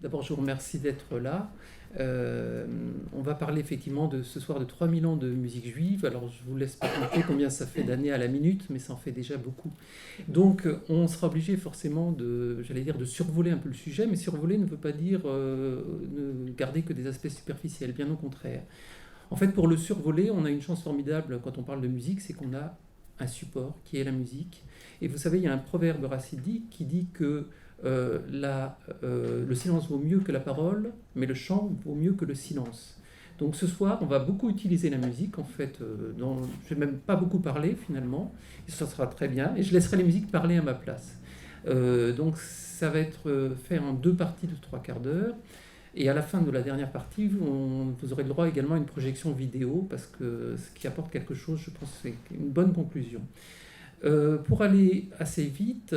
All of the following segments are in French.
D'abord, je vous remercie d'être là. On va parler effectivement ce soir de 3000 ans de musique juive. Alors, je vous laisse pas compter combien ça fait d'années à la minute, mais ça en fait déjà beaucoup. Donc, on sera obligé forcément de survoler un peu le sujet, mais survoler ne veut pas dire ne garder que des aspects superficiels, bien au contraire. En fait, pour le survoler, on a une chance formidable quand on parle de musique, c'est qu'on a un support qui est la musique. Et vous savez, il y a un proverbe racidique qui dit que le silence vaut mieux que la parole, mais le chant vaut mieux que le silence. Donc ce soir, on va beaucoup utiliser la musique, en fait, je ne vais même pas beaucoup parler finalement, et ça sera très bien, et je laisserai les musiques parler à ma place. Donc ça va être fait en 2 parties de 3/4 d'heure, et à la fin de la dernière partie, vous aurez le droit également à une projection vidéo, parce que ce qui apporte quelque chose, je pense, c'est une bonne conclusion. Pour aller assez vite,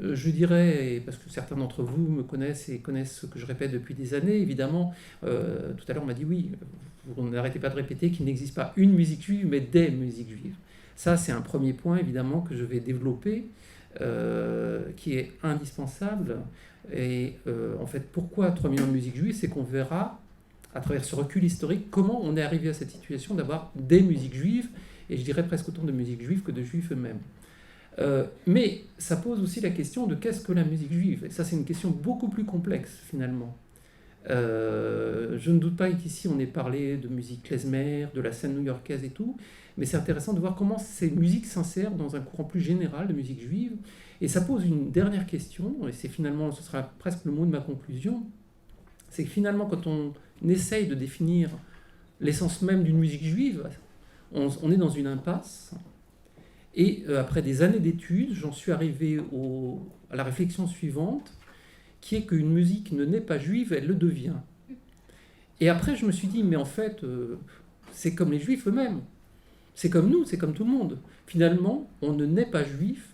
je dirais, parce que certains d'entre vous me connaissent et connaissent ce que je répète depuis des années, évidemment, tout à l'heure on m'a dit oui, vous n'arrêtez pas de répéter qu'il n'existe pas une musique juive, mais des musiques juives. Ça, c'est un premier point, évidemment, que je vais développer, qui est indispensable. Et en fait, pourquoi 3 millions de musiques juives? C'est qu'on verra, à travers ce recul historique, comment on est arrivé à cette situation d'avoir des musiques juives, et je dirais presque autant de musiques juives que de juifs eux-mêmes. Mais ça pose aussi la question de qu'est-ce que la musique juive? Et ça, c'est une question beaucoup plus complexe, finalement. Je ne doute pas qu'ici, on ait parlé de musique klezmer, de la scène new-yorkaise et tout, mais c'est intéressant de voir comment ces musiques s'insèrent dans un courant plus général de musique juive. Et ça pose une dernière question, et c'est finalement, ce sera presque le mot de ma conclusion, c'est que finalement, quand on essaye de définir l'essence même d'une musique juive, on est dans une impasse. Et après des années d'études, j'en suis arrivé à la réflexion suivante, qui est qu'une musique ne naît pas juive, elle le devient. Et après, je me suis dit, mais en fait, c'est comme les juifs eux-mêmes. C'est comme nous, c'est comme tout le monde. Finalement, on ne naît pas juif,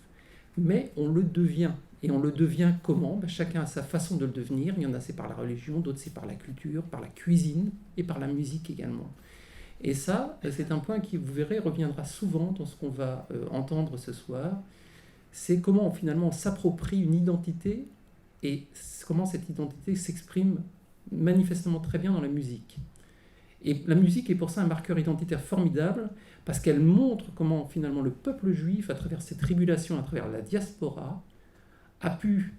mais on le devient. Et on le devient comment? Chacun a sa façon de le devenir. Il y en a, c'est par la religion, d'autres, c'est par la culture, par la cuisine et par la musique également. Et ça, c'est un point qui, vous verrez, reviendra souvent dans ce qu'on va entendre ce soir. C'est comment finalement on s'approprie une identité et comment cette identité s'exprime manifestement très bien dans la musique. Et la musique est pour ça un marqueur identitaire formidable parce qu'elle montre comment finalement le peuple juif, à travers ses tribulations, à travers la diaspora, a pu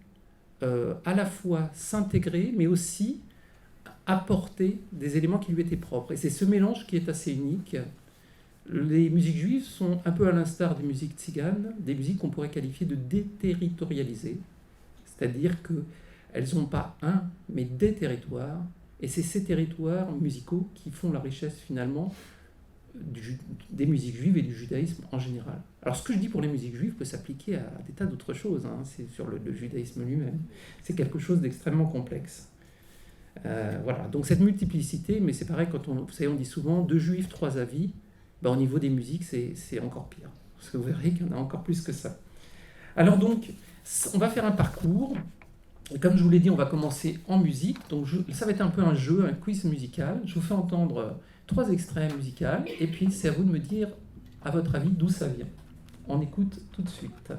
à la fois s'intégrer, mais aussi apporter des éléments qui lui étaient propres. Et c'est ce mélange qui est assez unique. Les musiques juives sont un peu à l'instar des musiques tziganes, des musiques qu'on pourrait qualifier de déterritorialisées, c'est-à-dire qu'elles n'ont pas un, mais des territoires, et c'est ces territoires musicaux qui font la richesse finalement des musiques juives et du judaïsme en général. Alors ce que je dis pour les musiques juives peut s'appliquer à des tas d'autres choses, hein. C'est sur le judaïsme lui-même. C'est quelque chose d'extrêmement complexe. Voilà, donc cette multiplicité, mais c'est pareil, vous savez, on dit souvent 2 juifs, 3 avis, au niveau des musiques, c'est encore pire, parce que vous verrez qu'il y en a encore plus que ça. Alors donc, on va faire un parcours, et comme je vous l'ai dit, on va commencer en musique, donc ça va être un peu un jeu, un quiz musical. Je vous fais entendre 3 extraits musicaux, et puis c'est à vous de me dire, à votre avis, d'où ça vient. On écoute tout de suite.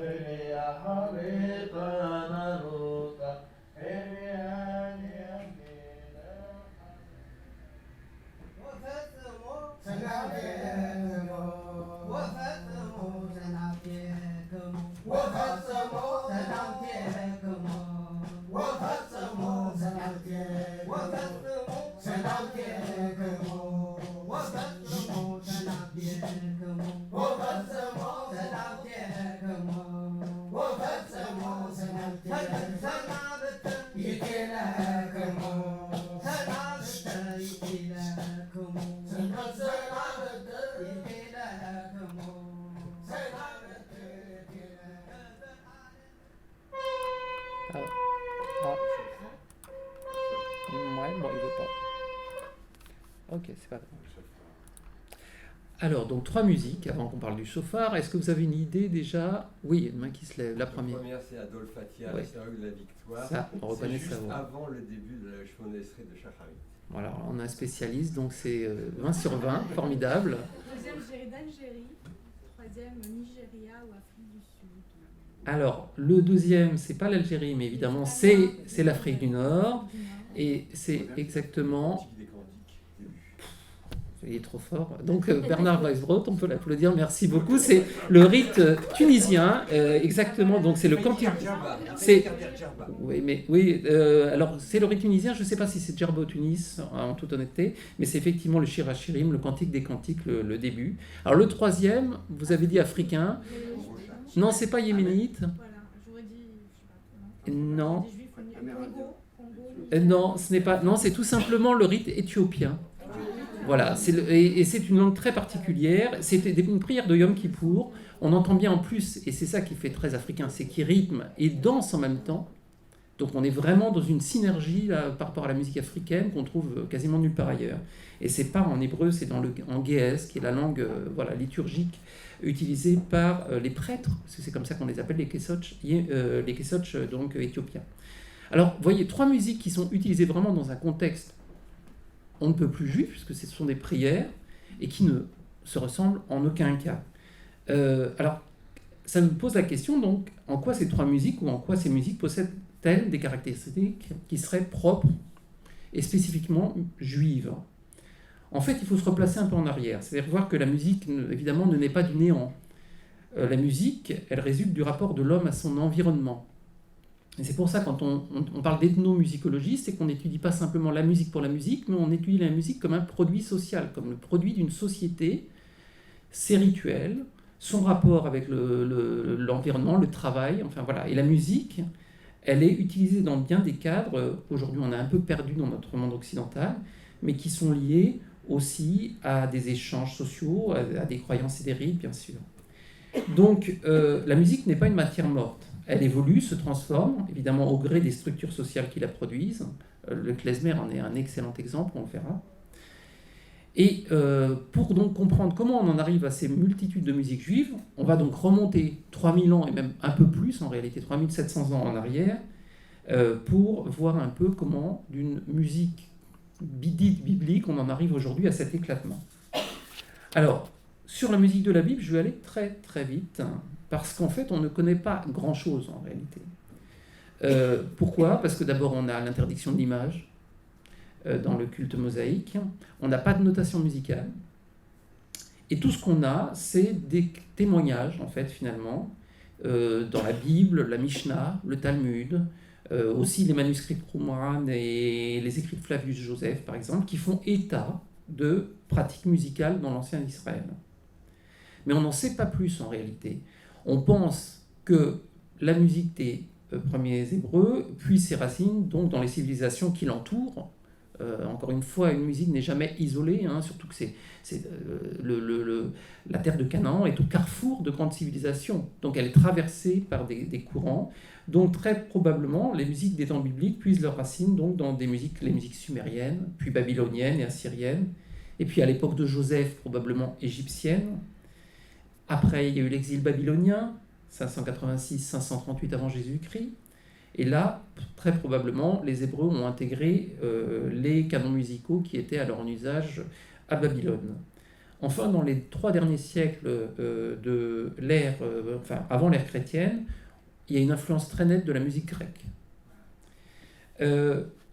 Ah, ah. Ouais, bon, il veut pas. Ok, c'est pas grave. Alors, donc 3 musiques, avant qu'on parle du chauffard. Est-ce que vous avez une idée déjà? Oui, il y a une main qui se lève, la première. La première, c'est Adolphe Attia, Ouais. la Sérole de la Victoire. Ça, on reconnaît C'est sa juste voix. avant le début de la chevaunesserie de Chacharit. Voilà, on a un spécialiste, donc c'est 20 sur 20, formidable. Deuxième, je dirais d'Algérie. Troisième, Nigeria ou Afrique du Sud. Alors, le deuxième, c'est pas l'Algérie, mais évidemment, c'est l'Afrique du Nord. Et c'est exactement... Cantique des cantiques. Il est trop fort. Donc Bernard Weisbrot, on peut l'applaudir, merci beaucoup. C'est le rite tunisien, exactement. Donc c'est le cantique. C'est oui, mais oui. Alors c'est le rite tunisien. Je ne sais pas si c'est Djerba au Tunis, en toute honnêteté, mais c'est effectivement le Shir HaShirim, le cantique des cantiques, le début. Alors le troisième, vous avez dit africain. Non, c'est pas yéménite. Voilà, j'aurais dit, je sais pas, Non. des juifs Congo, Non, ce n'est pas. Non, c'est tout simplement le rite éthiopien. Voilà, et c'est une langue très particulière. C'est une prière de Yom Kippour. On entend bien en plus, et c'est ça qui fait très africain, c'est qu'il rythme et danse en même temps. Donc on est vraiment dans une synergie là, par rapport à la musique africaine qu'on trouve quasiment nulle part ailleurs. Et c'est pas en hébreu, c'est en ge'ez, qui est la langue liturgique utilisée par les prêtres, parce que c'est comme ça qu'on les appelle les kesoch, donc éthiopiens. Alors, vous voyez, 3 musiques qui sont utilisées vraiment dans un contexte on ne peut plus juif, puisque ce sont des prières, et qui ne se ressemblent en aucun cas. Alors, ça nous pose la question, donc, en quoi ces 3 musiques, ou en quoi ces musiques possèdent-elles des caractéristiques qui seraient propres et spécifiquement juives? En fait, il faut se replacer un peu en arrière, c'est-à-dire voir que la musique, évidemment, ne naît pas du néant. La musique, elle résulte du rapport de l'homme à son environnement. Et c'est pour ça, quand on parle d'ethnomusicologie, c'est qu'on n'étudie pas simplement la musique pour la musique, mais on étudie la musique comme un produit social, comme le produit d'une société, ses rituels, son rapport avec l'environnement, le travail, enfin voilà. Et la musique, elle est utilisée dans bien des cadres, aujourd'hui on a un peu perdu dans notre monde occidental, mais qui sont liés aussi à des échanges sociaux, à des croyances et des rites, bien sûr. Donc la musique n'est pas une matière morte. Elle évolue, se transforme, évidemment au gré des structures sociales qui la produisent. Le klezmer en est un excellent exemple, on le verra. Et pour donc comprendre comment on en arrive à ces multitudes de musiques juives, on va donc remonter 3000 ans et même un peu plus, en réalité 3700 ans en arrière, pour voir un peu comment d'une musique dite biblique, on en arrive aujourd'hui à cet éclatement. Alors, sur la musique de la Bible, je vais aller très très vite, parce qu'en fait, on ne connaît pas grand-chose en réalité. Pourquoi? Parce que d'abord, on a l'interdiction de l'image dans le culte mosaïque, on n'a pas de notation musicale, et tout ce qu'on a, c'est des témoignages, en fait, finalement, dans la Bible, la Mishnah, le Talmud, aussi les manuscrits de Qumran et les écrits de Flavius Joseph, par exemple, qui font état de pratiques musicales dans l'ancien Israël. Mais on n'en sait pas plus en réalité. On pense que la musique des premiers Hébreux puise ses racines donc dans les civilisations qui l'entourent. Encore une fois, une musique n'est jamais isolée, hein, surtout que la terre de Canaan est au carrefour de grandes civilisations. Donc elle est traversée par des courants. Donc très probablement, les musiques des temps bibliques puisent leurs racines donc, dans les musiques sumériennes, puis babyloniennes et assyriennes. Et puis à l'époque de Joseph, probablement égyptiennes. Après, il y a eu l'exil babylonien, 586-538 avant Jésus-Christ. Et là, très probablement, les Hébreux ont intégré les canons musicaux qui étaient alors en usage à Babylone. Enfin, dans les 3 derniers siècles de l'ère, avant l'ère chrétienne, il y a une influence très nette de la musique grecque.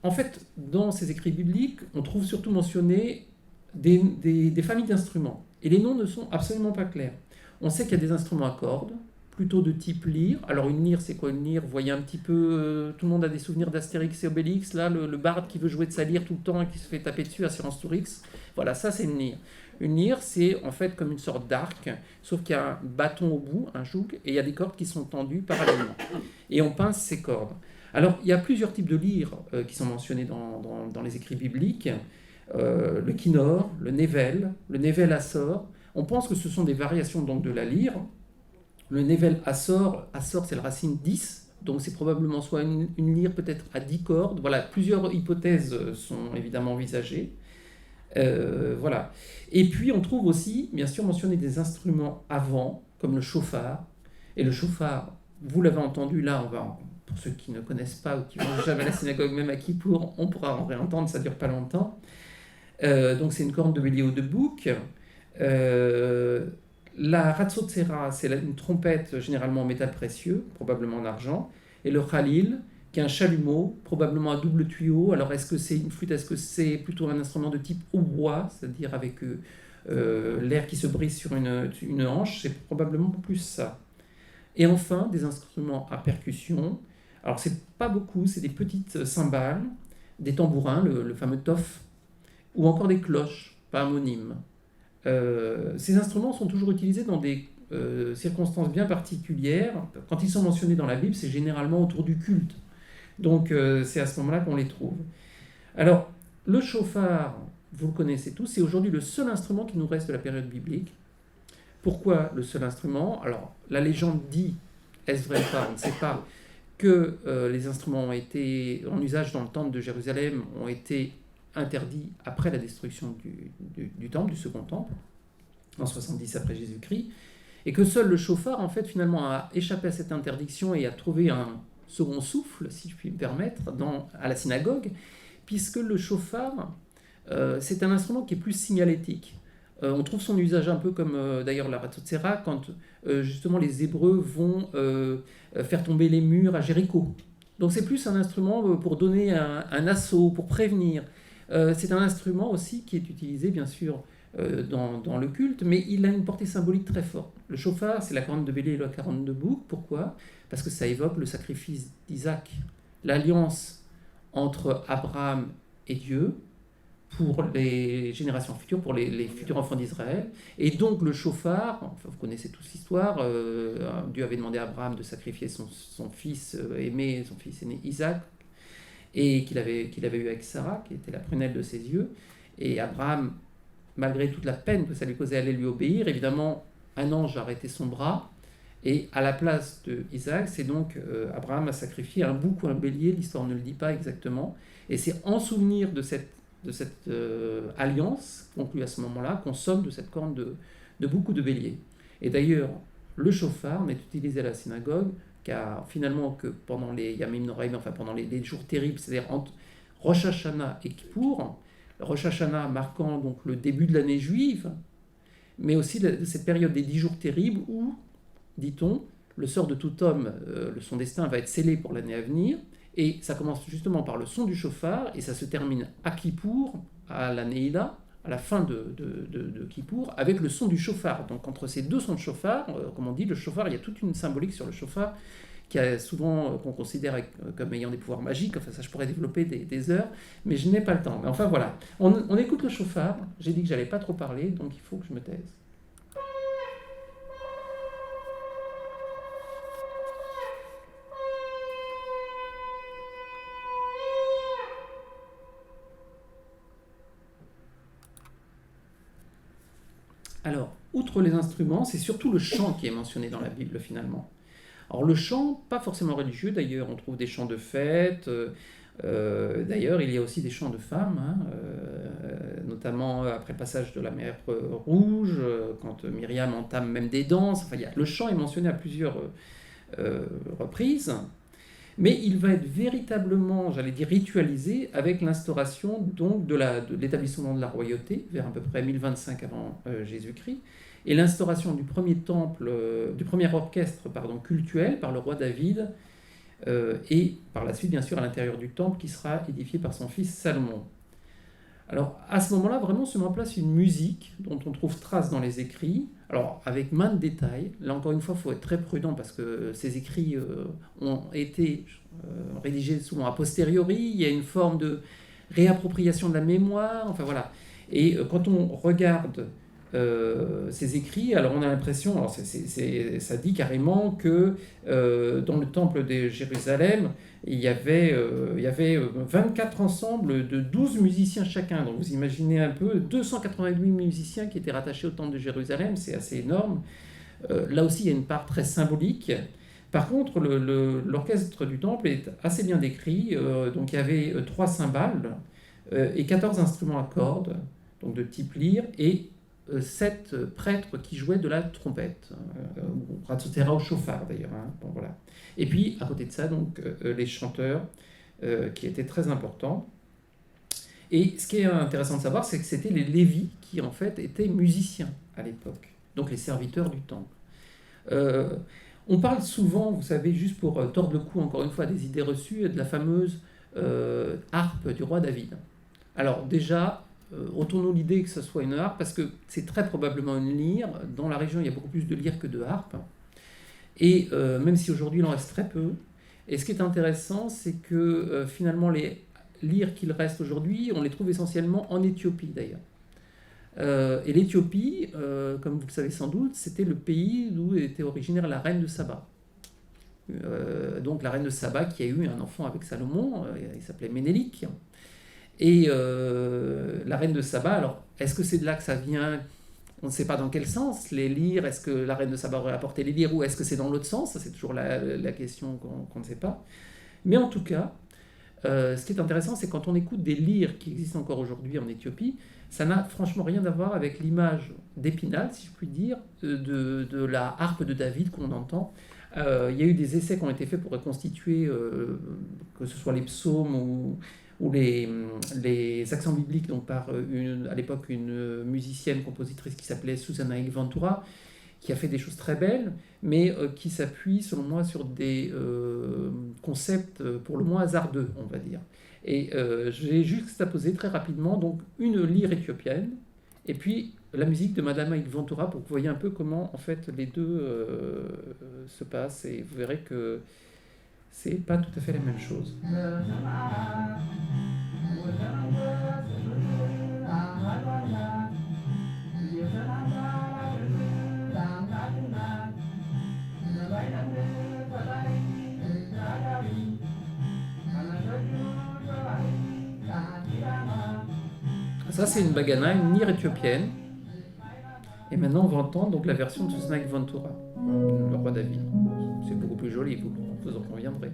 En fait, dans ces écrits bibliques, on trouve surtout mentionné des familles d'instruments. Et les noms ne sont absolument pas clairs. On sait qu'il y a des instruments à cordes, plutôt de type lyre. Alors une lyre, c'est quoi une lyre? Vous voyez un petit peu, tout le monde a des souvenirs d'Astérix et Obélix, là, le barde qui veut jouer de sa lyre tout le temps et qui se fait taper dessus, Assurance Tourix. Voilà, ça c'est une lyre. Une lyre, c'est en fait comme une sorte d'arc, sauf qu'il y a un bâton au bout, un joug, et il y a des cordes qui sont tendues parallèlement. Et on pince ces cordes. Alors, il y a plusieurs types de lyres qui sont mentionnés dans les écrits bibliques. Le kinnor, le nevel assor. On pense que ce sont des variations donc, de la lyre. Le nevel assor, c'est la racine 10, donc c'est probablement soit une lyre peut-être à 10 cordes. Voilà, plusieurs hypothèses sont évidemment envisagées. Voilà. Et puis on trouve aussi, bien sûr, mentionné des instruments avant, comme le chauffard. Et le chauffard, vous l'avez entendu là, pour ceux qui ne connaissent pas ou qui ne vont jamais à la synagogue, même à Kippour, on pourra en réentendre, ça ne dure pas longtemps. Donc c'est une corne de bélier ou de bouc. La ratzotsera, c'est une trompette généralement en métal précieux, probablement en argent. Et le khalil, qui est un chalumeau, probablement à double tuyau. Alors est-ce que c'est une flûte, est-ce que c'est plutôt un instrument de type hautbois, c'est-à-dire avec l'air qui se brise sur une hanche? C'est probablement plus ça. Et enfin, des instruments à percussion. Alors c'est pas beaucoup, c'est des petites cymbales, des tambourins, le fameux tof, ou encore des cloches, pas homonymes. Ces instruments sont toujours utilisés dans des circonstances bien particulières. Quand ils sont mentionnés dans la Bible, c'est généralement autour du culte. Donc c'est à ce moment-là qu'on les trouve. Alors, le chauffard, vous le connaissez tous, c'est aujourd'hui le seul instrument qui nous reste de la période biblique. Pourquoi le seul instrument? Alors, la légende dit, est-ce vrai ou pas, on ne sait pas, que les instruments ont été en usage dans le temple de Jérusalem, ont été interdits après la destruction du temple, du second temple, en 70 après Jésus-Christ, et que seul le chauffard, en fait, finalement, a échappé à cette interdiction et a trouvé un second souffle, si je puis me permettre, à la synagogue, puisque le chauffard, c'est un instrument qui est plus signalétique. On trouve son usage un peu comme d'ailleurs la ratzotsera, quand justement les Hébreux vont faire tomber les murs à Jéricho. Donc c'est plus un instrument pour donner un assaut, pour prévenir. C'est un instrument aussi qui est utilisé bien sûr dans le culte, mais il a une portée symbolique très forte. Le chauffard, c'est la corne de bélier et la corne de bouc. Pourquoi? Parce que ça évoque le sacrifice d'Isaac, l'alliance entre Abraham et Dieu pour les générations futures, pour les futurs enfants d'Israël. Et donc le chauffard, enfin, vous connaissez tous l'histoire, Dieu avait demandé à Abraham de sacrifier son fils aimé, son fils aîné Isaac, et qu'il avait eu avec Sarah, qui était la prunelle de ses yeux. Et Abraham, malgré toute la peine que ça lui causait, allait lui obéir. Évidemment, un ange a arrêté son bras, et à la place de Isaac, c'est donc Abraham a sacrifié un bouc ou un bélier, l'histoire ne le dit pas exactement, et c'est en souvenir de cette alliance conclue à ce moment-là qu'on somme de cette corne de bouc ou de bélier. Et d'ailleurs, le chauffard n'est utilisé à la synagogue car finalement que pendant les Yamim Noraim, enfin pendant les jours terribles, c'est-à-dire entre Rosh Hashanah et Kippour, Rosh Hashanah marquant donc le début de l'année juive, mais aussi de cette période des 10 jours terribles où, dit-on, le sort de tout homme, son destin va être scellé pour l'année à venir, et ça commence justement par le son du chauffard, et ça se termine à Kippour, à la Neila, à la fin de Kippour, avec le son du chauffard. Donc entre ces deux sons de chauffard, comme on dit, le chauffard, il y a toute une symbolique sur le chauffard qui a souvent, qu'on considère comme ayant des pouvoirs magiques. Enfin ça, je pourrais développer des heures, mais je n'ai pas le temps. Mais enfin voilà, on écoute le chauffard. J'ai dit que j'allais pas trop parler, donc il faut que je me taise. Alors, outre les instruments, c'est surtout le chant qui est mentionné dans la Bible finalement. Alors le chant, pas forcément religieux d'ailleurs, on trouve des chants de fête, d'ailleurs il y a aussi des chants de femmes, notamment après le passage de la mer Rouge, quand Myriam entame même des danses, enfin, le chant est mentionné à plusieurs reprises. Mais il va être véritablement, j'allais dire, ritualisé avec l'instauration donc de l'établissement de la royauté vers à peu près 1025 avant Jésus-Christ, et l'instauration du premier temple, du premier orchestre cultuel par le roi David, et par la suite bien sûr à l'intérieur du temple qui sera édifié par son fils Salomon. Alors à ce moment-là, vraiment se met en place une musique dont on trouve trace dans les écrits, alors avec maintes détails. Là encore une fois, il faut être très prudent parce que ces écrits ont été rédigés souvent a posteriori, il y a une forme de réappropriation de la mémoire, enfin voilà. Et quand on regarde ces écrits, alors on a l'impression, alors ça dit carrément que dans le temple de Jérusalem, il y avait 24 ensembles de 12 musiciens chacun. Donc vous imaginez un peu, 288 musiciens qui étaient rattachés au temple de Jérusalem, c'est assez énorme. Là aussi, il y a une part très symbolique. Par contre, l'orchestre du temple est assez bien décrit. Donc il y avait 3 cymbales et 14 instruments à cordes, donc de type lyre, et 7 prêtres qui jouaient de la trompette, ratsutera au chauffard d'ailleurs. Bon, voilà. Et puis à côté de ça, donc les chanteurs qui étaient très importants. Et ce qui est intéressant de savoir, c'est que c'était les Lévites qui en fait étaient musiciens à l'époque, donc les serviteurs du temple. On parle souvent, vous savez, juste pour tordre le cou encore une fois des idées reçues, de la fameuse harpe du roi David. Alors déjà, ôtons-nous l'idée que ce soit une harpe, parce que c'est très probablement une lyre. Dans la région, il y a beaucoup plus de lyres que de harpes. Et même si aujourd'hui il en reste très peu. Et ce qui est intéressant, c'est que finalement les lyres qu'il reste aujourd'hui, on les trouve essentiellement en Éthiopie d'ailleurs. Et l'Éthiopie, comme vous le savez sans doute, c'était le pays d'où était originaire la reine de Saba. Donc la reine de Saba qui a eu un enfant avec Salomon, il s'appelait Ménélik. Et la reine de Saba, alors est-ce que c'est de là que ça vient? On ne sait pas dans quel sens, les lyres, est-ce que la reine de Saba aurait apporté les lyres ou est-ce que c'est dans l'autre sens? Ça, c'est toujours la question qu'on ne sait pas. Mais en tout cas, ce qui est intéressant, c'est quand on écoute des lyres qui existent encore aujourd'hui en Éthiopie, ça n'a franchement rien à voir avec l'image d'Épinal, si je puis dire, de la harpe de David qu'on entend. Il y a eu des essais qui ont été faits pour reconstituer, que ce soit les psaumes ou les accents bibliques, donc par à l'époque une musicienne, compositrice qui s'appelait Susanna Ventura, qui a fait des choses très belles, mais qui s'appuie, selon moi, sur des concepts pour le moins hasardeux, on va dire. Et j'ai juxtaposé très rapidement donc une lyre éthiopienne, et puis la musique de Madame Ventura, pour que vous voyez un peu comment, en fait, les deux se passent, et vous verrez que c'est pas tout à fait la même chose. Ça, c'est une bagana, une lyre éthiopienne. Et maintenant, on va entendre donc la version de Susanna Ventura, le roi David. C'est beaucoup plus joli, vous en conviendrez.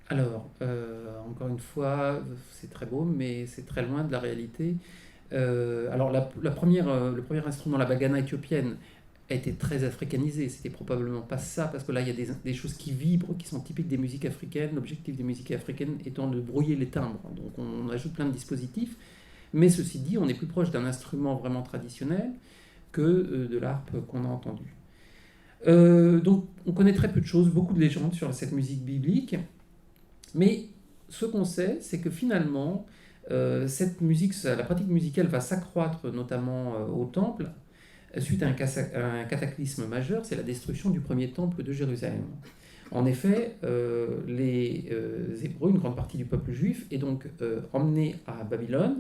Alors, encore une fois, c'est très beau, mais c'est très loin de la réalité. Alors, le premier instrument, la bagana éthiopienne, a été très africanisé. C'était probablement pas ça, parce que là, il y a des choses qui vibrent, qui sont typiques des musiques africaines. L'objectif des musiques africaines étant de brouiller les timbres. Donc, on ajoute plein de dispositifs. Mais ceci dit, on est plus proche d'un instrument vraiment traditionnel que de l'harpe qu'on a entendue. Donc, on connaît très peu de choses, beaucoup de légendes sur cette musique biblique. Mais ce qu'on sait, c'est que finalement, Cette musique, la pratique musicale va s'accroître notamment au temple suite à un cataclysme majeur, c'est la destruction du premier temple de Jérusalem. En effet, les Hébreux, une grande partie du peuple juif, est donc emmené à Babylone,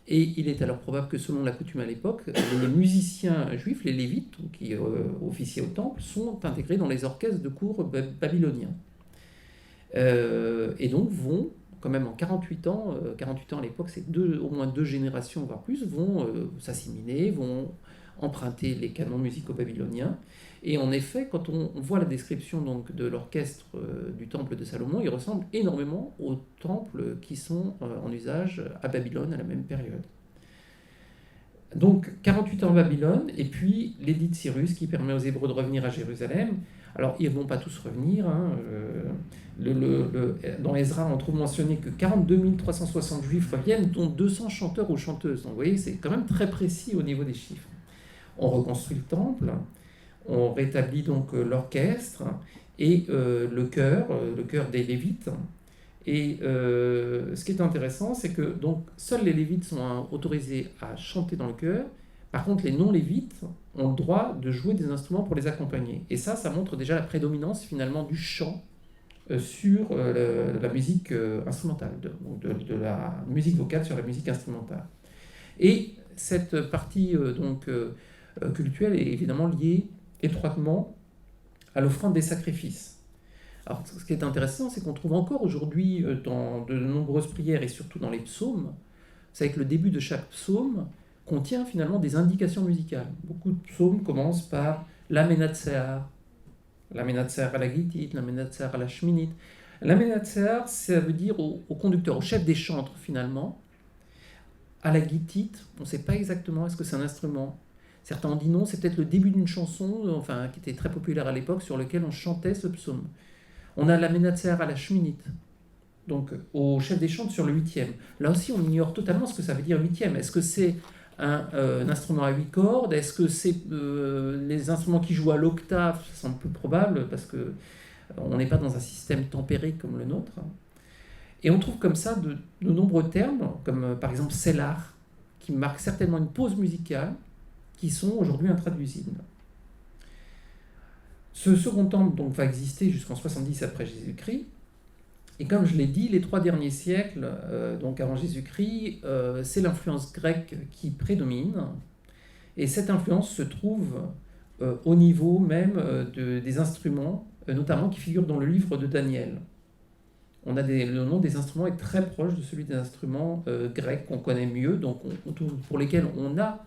et il est alors probable que selon la coutume à l'époque, les musiciens juifs, les Lévites, qui officiaient au temple, sont intégrés dans les orchestres de cour babyloniens. Et donc vont, quand même en 48 ans à l'époque, c'est au moins 2 générations, voire plus, vont s'assimiler, vont emprunter les canons musicaux babyloniens. Et en effet, quand on voit la description donc, de l'orchestre du temple de Salomon, il ressemble énormément aux temples qui sont en usage à Babylone à la même période. Donc 48 ans à Babylone, et puis l'édit de Cyrus qui permet aux Hébreux de revenir à Jérusalem. Alors ils ne vont pas tous revenir. Dans Ezra, on trouve mentionné que 42 360 juifs reviennent, dont 200 chanteurs ou chanteuses. Donc vous voyez, c'est quand même très précis au niveau des chiffres. On reconstruit le temple, on rétablit donc l'orchestre et le chœur des Lévites. Et ce qui est intéressant, c'est que donc, seuls les Lévites sont autorisés à chanter dans le chœur. Par contre, les non-Lévites ont le droit de jouer des instruments pour les accompagner. Et ça montre déjà la prédominance finalement du chant sur la musique instrumentale, de la musique vocale sur la musique instrumentale. Et cette partie cultuelle est évidemment liée étroitement à l'offrande des sacrifices. Alors, ce qui est intéressant, c'est qu'on trouve encore aujourd'hui dans de nombreuses prières et surtout dans les psaumes, c'est que le début de chaque psaume contient finalement des indications musicales. Beaucoup de psaumes commencent par la Menatsear à la Gittit, la Menatsear à la Shminit. La Menatsear, ça veut dire au conducteur, au chef des chantres finalement. À la Gittit, on ne sait pas exactement, est-ce que c'est un instrument ? Certains ont dit non, c'est peut-être le début d'une chanson qui était très populaire à l'époque sur lequel on chantait ce psaume. On a la Menatsear à la Shminit, donc au chef des chantres sur le 8e. Là aussi, on ignore totalement ce que ça veut dire 8e. Est-ce que c'est un instrument à 8 cordes ? Est-ce que c'est les instruments qui jouent à l'octave ? Ça semble peu probable parce qu'on n'est pas dans un système tempéré comme le nôtre. Et on trouve comme ça de nombreux termes, comme par exemple Sellar, qui marque certainement une pause musicale, qui sont aujourd'hui intraduisibles. Ce second temple donc, va exister jusqu'en 70 après Jésus-Christ. Et comme je l'ai dit, les 3 derniers siècles, donc avant Jésus-Christ, c'est l'influence grecque qui prédomine. Et cette influence se trouve au niveau même des instruments, notamment qui figurent dans le livre de Daniel. Le nom des instruments est très proche de celui des instruments grecs qu'on connaît mieux, donc pour lesquels on a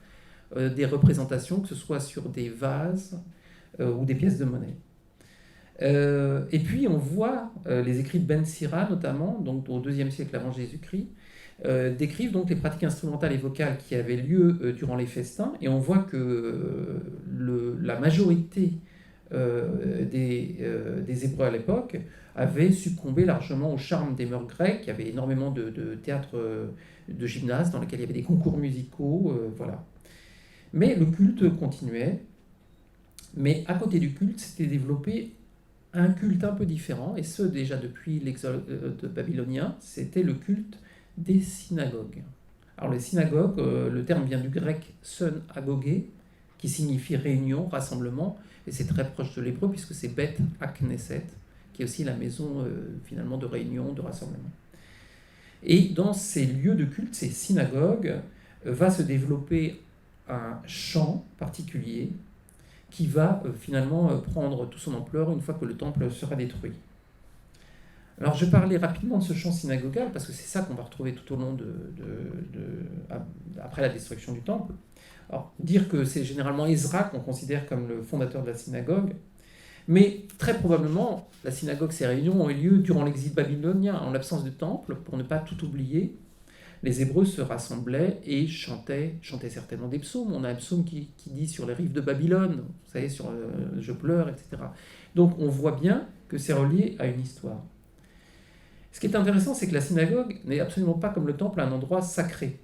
des représentations, que ce soit sur des vases ou des pièces de monnaie. Et puis on voit les écrits de Ben Sira notamment, donc au IIe siècle avant Jésus-Christ, décrivent donc les pratiques instrumentales et vocales qui avaient lieu durant les festins, et on voit que la majorité des Hébreux à l'époque avaient succombé largement au charme des mœurs grecques. Il y avait énormément de théâtres de gymnase dans lesquels il y avait des concours musicaux, voilà. Mais le culte continuait. Mais à côté du culte, s'était développé un culte un peu différent, et ce déjà depuis l'exode babylonien, c'était le culte des synagogues. Alors les synagogues, le terme vient du grec sun agogé, qui signifie réunion, rassemblement, et c'est très proche de l'hébreu puisque c'est Bet HaKnesset, qui est aussi la maison finalement de réunion, de rassemblement. Et dans ces lieux de culte, ces synagogues, va se développer un chant particulier qui va finalement prendre toute son ampleur une fois que le temple sera détruit. Alors je parlais rapidement de ce chant synagogal parce que c'est ça qu'on va retrouver tout au long après la destruction du temple. Alors dire que c'est généralement Ezra qu'on considère comme le fondateur de la synagogue, mais très probablement la synagogue, ces réunions ont eu lieu durant l'exil babylonien, en l'absence de temple, pour ne pas tout oublier. Les Hébreux se rassemblaient et chantaient certainement des psaumes. On a un psaume qui dit sur les rives de Babylone, vous savez, sur je pleure, etc. Donc on voit bien que c'est relié à une histoire. Ce qui est intéressant, c'est que la synagogue n'est absolument pas comme le temple un endroit sacré.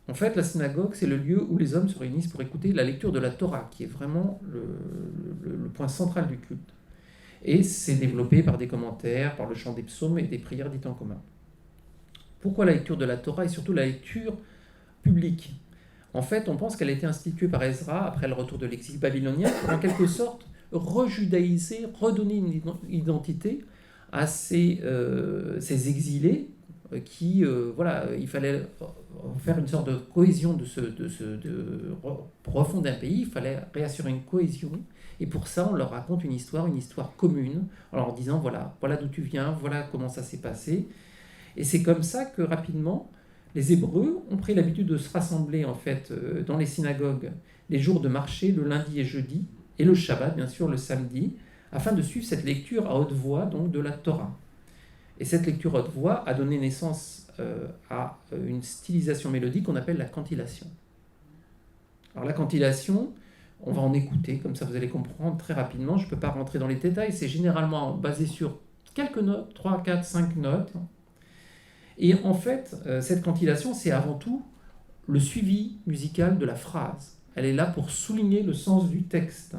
En fait, la synagogue, c'est le lieu où les hommes se réunissent pour écouter la lecture de la Torah, qui est vraiment le point central du culte. Et c'est développé par des commentaires, par le chant des psaumes et des prières dites en commun. Pourquoi la lecture de la Torah et surtout la lecture publique? En fait, on pense qu'elle a été instituée par Ezra après le retour de l'exil babylonien pour en quelque sorte rejudaïser, redonner une identité à ces exilés qui, voilà, il fallait faire une sorte de cohésion pour refonder un pays, il fallait réassurer une cohésion. Et pour ça, on leur raconte une histoire commune, en leur disant voilà d'où tu viens, voilà comment ça s'est passé. Et c'est comme ça que rapidement, les Hébreux ont pris l'habitude de se rassembler en fait dans les synagogues les jours de marché, le lundi et jeudi, et le Shabbat bien sûr le samedi, afin de suivre cette lecture à haute voix donc de la Torah. Et cette lecture à haute voix a donné naissance à une stylisation mélodique qu'on appelle la cantillation. Alors la cantillation, on va en écouter, comme ça vous allez comprendre très rapidement, je ne peux pas rentrer dans les détails, c'est généralement basé sur quelques notes, 3, 4, 5 notes. Et en fait, cette cantillation, c'est avant tout le suivi musical de la phrase. Elle est là pour souligner le sens du texte.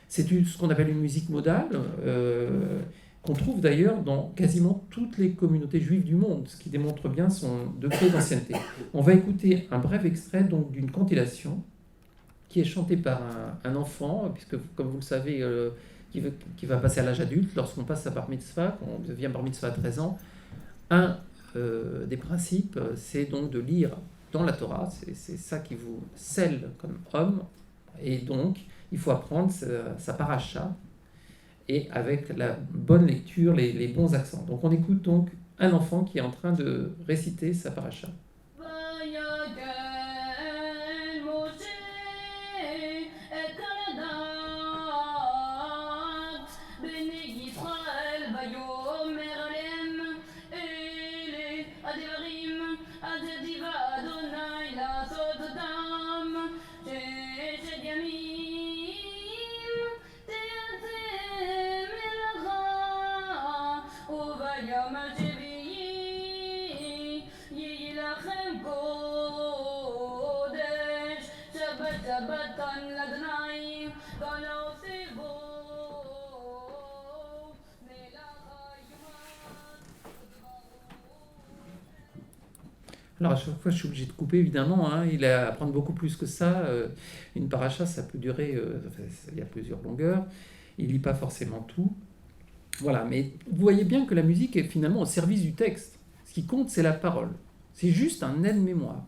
C'est ce qu'on appelle une musique modale, qu'on trouve d'ailleurs dans quasiment toutes les communautés juives du monde, ce qui démontre bien son degré d'ancienneté. On va écouter un bref extrait donc d'une cantillation qui est chantée par un enfant, puisque comme vous le savez, qui va passer à l'âge adulte, lorsqu'on passe à bar mitzvah, on devient bar mitzvah à 13 ans, un des principes, c'est donc de lire dans la Torah, c'est ça qui vous scelle comme homme, et donc il faut apprendre sa paracha, et avec la bonne lecture, les bons accents. Donc on écoute donc un enfant qui est en train de réciter sa paracha. Alors à chaque fois, je suis obligé de couper, évidemment. Il a à prendre beaucoup plus que ça. Une paracha, ça peut durer... il y a plusieurs longueurs. Il lit pas forcément tout. Voilà, mais vous voyez bien que la musique est finalement au service du texte. Ce qui compte, c'est la parole. C'est juste un aide-mémoire.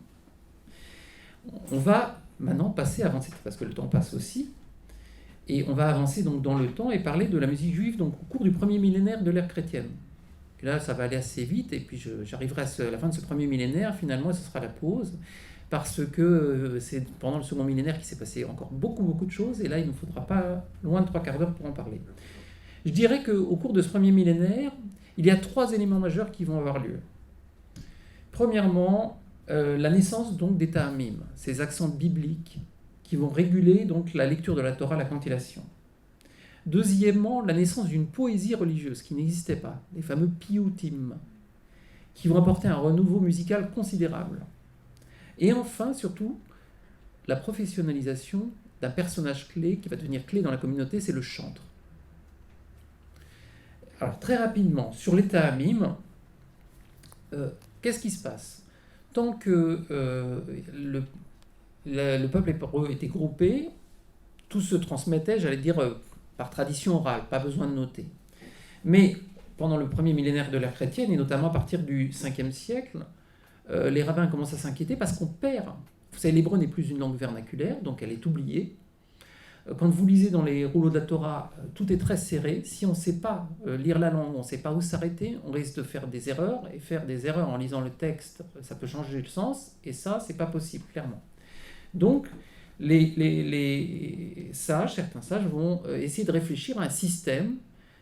On va maintenant avancer, parce que le temps passe aussi, et on va avancer donc dans le temps et parler de la musique juive donc, au cours du premier millénaire de l'ère chrétienne. Et là, ça va aller assez vite, et puis j'arriverai à la fin de ce premier millénaire, finalement, et ce sera la pause, parce que c'est pendant le second millénaire qu'il s'est passé encore beaucoup de choses, et là, il ne nous faudra pas loin de 3/4 d'heure pour en parler. Je dirais qu'au cours de ce premier millénaire, il y a 3 éléments majeurs qui vont avoir lieu. Premièrement, la naissance donc des ta'amim, ces accents bibliques qui vont réguler donc la lecture de la Torah, la cantillation. Deuxièmement, la naissance d'une poésie religieuse qui n'existait pas, les fameux piyutim, qui vont apporter un renouveau musical considérable. Et enfin, surtout, la professionnalisation d'un personnage clé qui va devenir clé dans la communauté, c'est le chantre. Alors très rapidement, sur les ta'amim, qu'est-ce qui se passe? Tant que le peuple hébreu était groupé, tout se transmettait, j'allais dire, par tradition orale, pas besoin de noter. Mais pendant le premier millénaire de l'ère chrétienne, et notamment à partir du 5e siècle, les rabbins commencent à s'inquiéter parce qu'on perd. Vous savez, l'hébreu n'est plus une langue vernaculaire, donc elle est oubliée. Quand vous lisez dans les rouleaux de la Torah, tout est très serré. Si on ne sait pas lire la langue, on ne sait pas où s'arrêter, on risque de faire des erreurs. Et faire des erreurs en lisant le texte, ça peut changer le sens. Et ça, c'est pas possible, clairement. Donc, les sages, certains sages, vont essayer de réfléchir à un système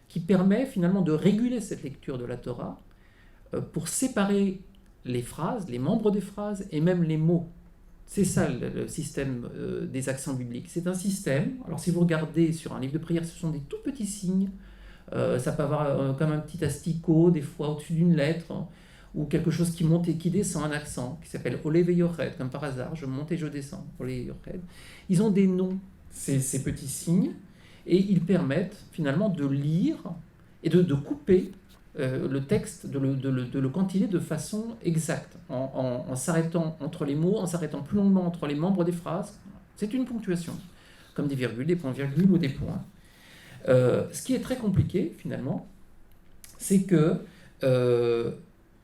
qui permet finalement de réguler cette lecture de la Torah pour séparer les phrases, les membres des phrases et même les mots. C'est ça le système des accents bibliques. C'est un système, alors si vous regardez sur un livre de prière, ce sont des tout petits signes, ça peut avoir comme un petit asticot, des fois au-dessus d'une lettre, ou quelque chose qui monte et qui descend, un accent, qui s'appelle Olev et Yored, comme par hasard, je monte et je descends, Olev et Yored. Ils ont des noms, ces petits signes, et ils permettent finalement de lire et de couper le texte, de le cantiler de façon exacte, en s'arrêtant entre les mots, en s'arrêtant plus longuement entre les membres des phrases. C'est une ponctuation, comme des virgules, des points-virgules ou des points. Ce qui est très compliqué, finalement, c'est que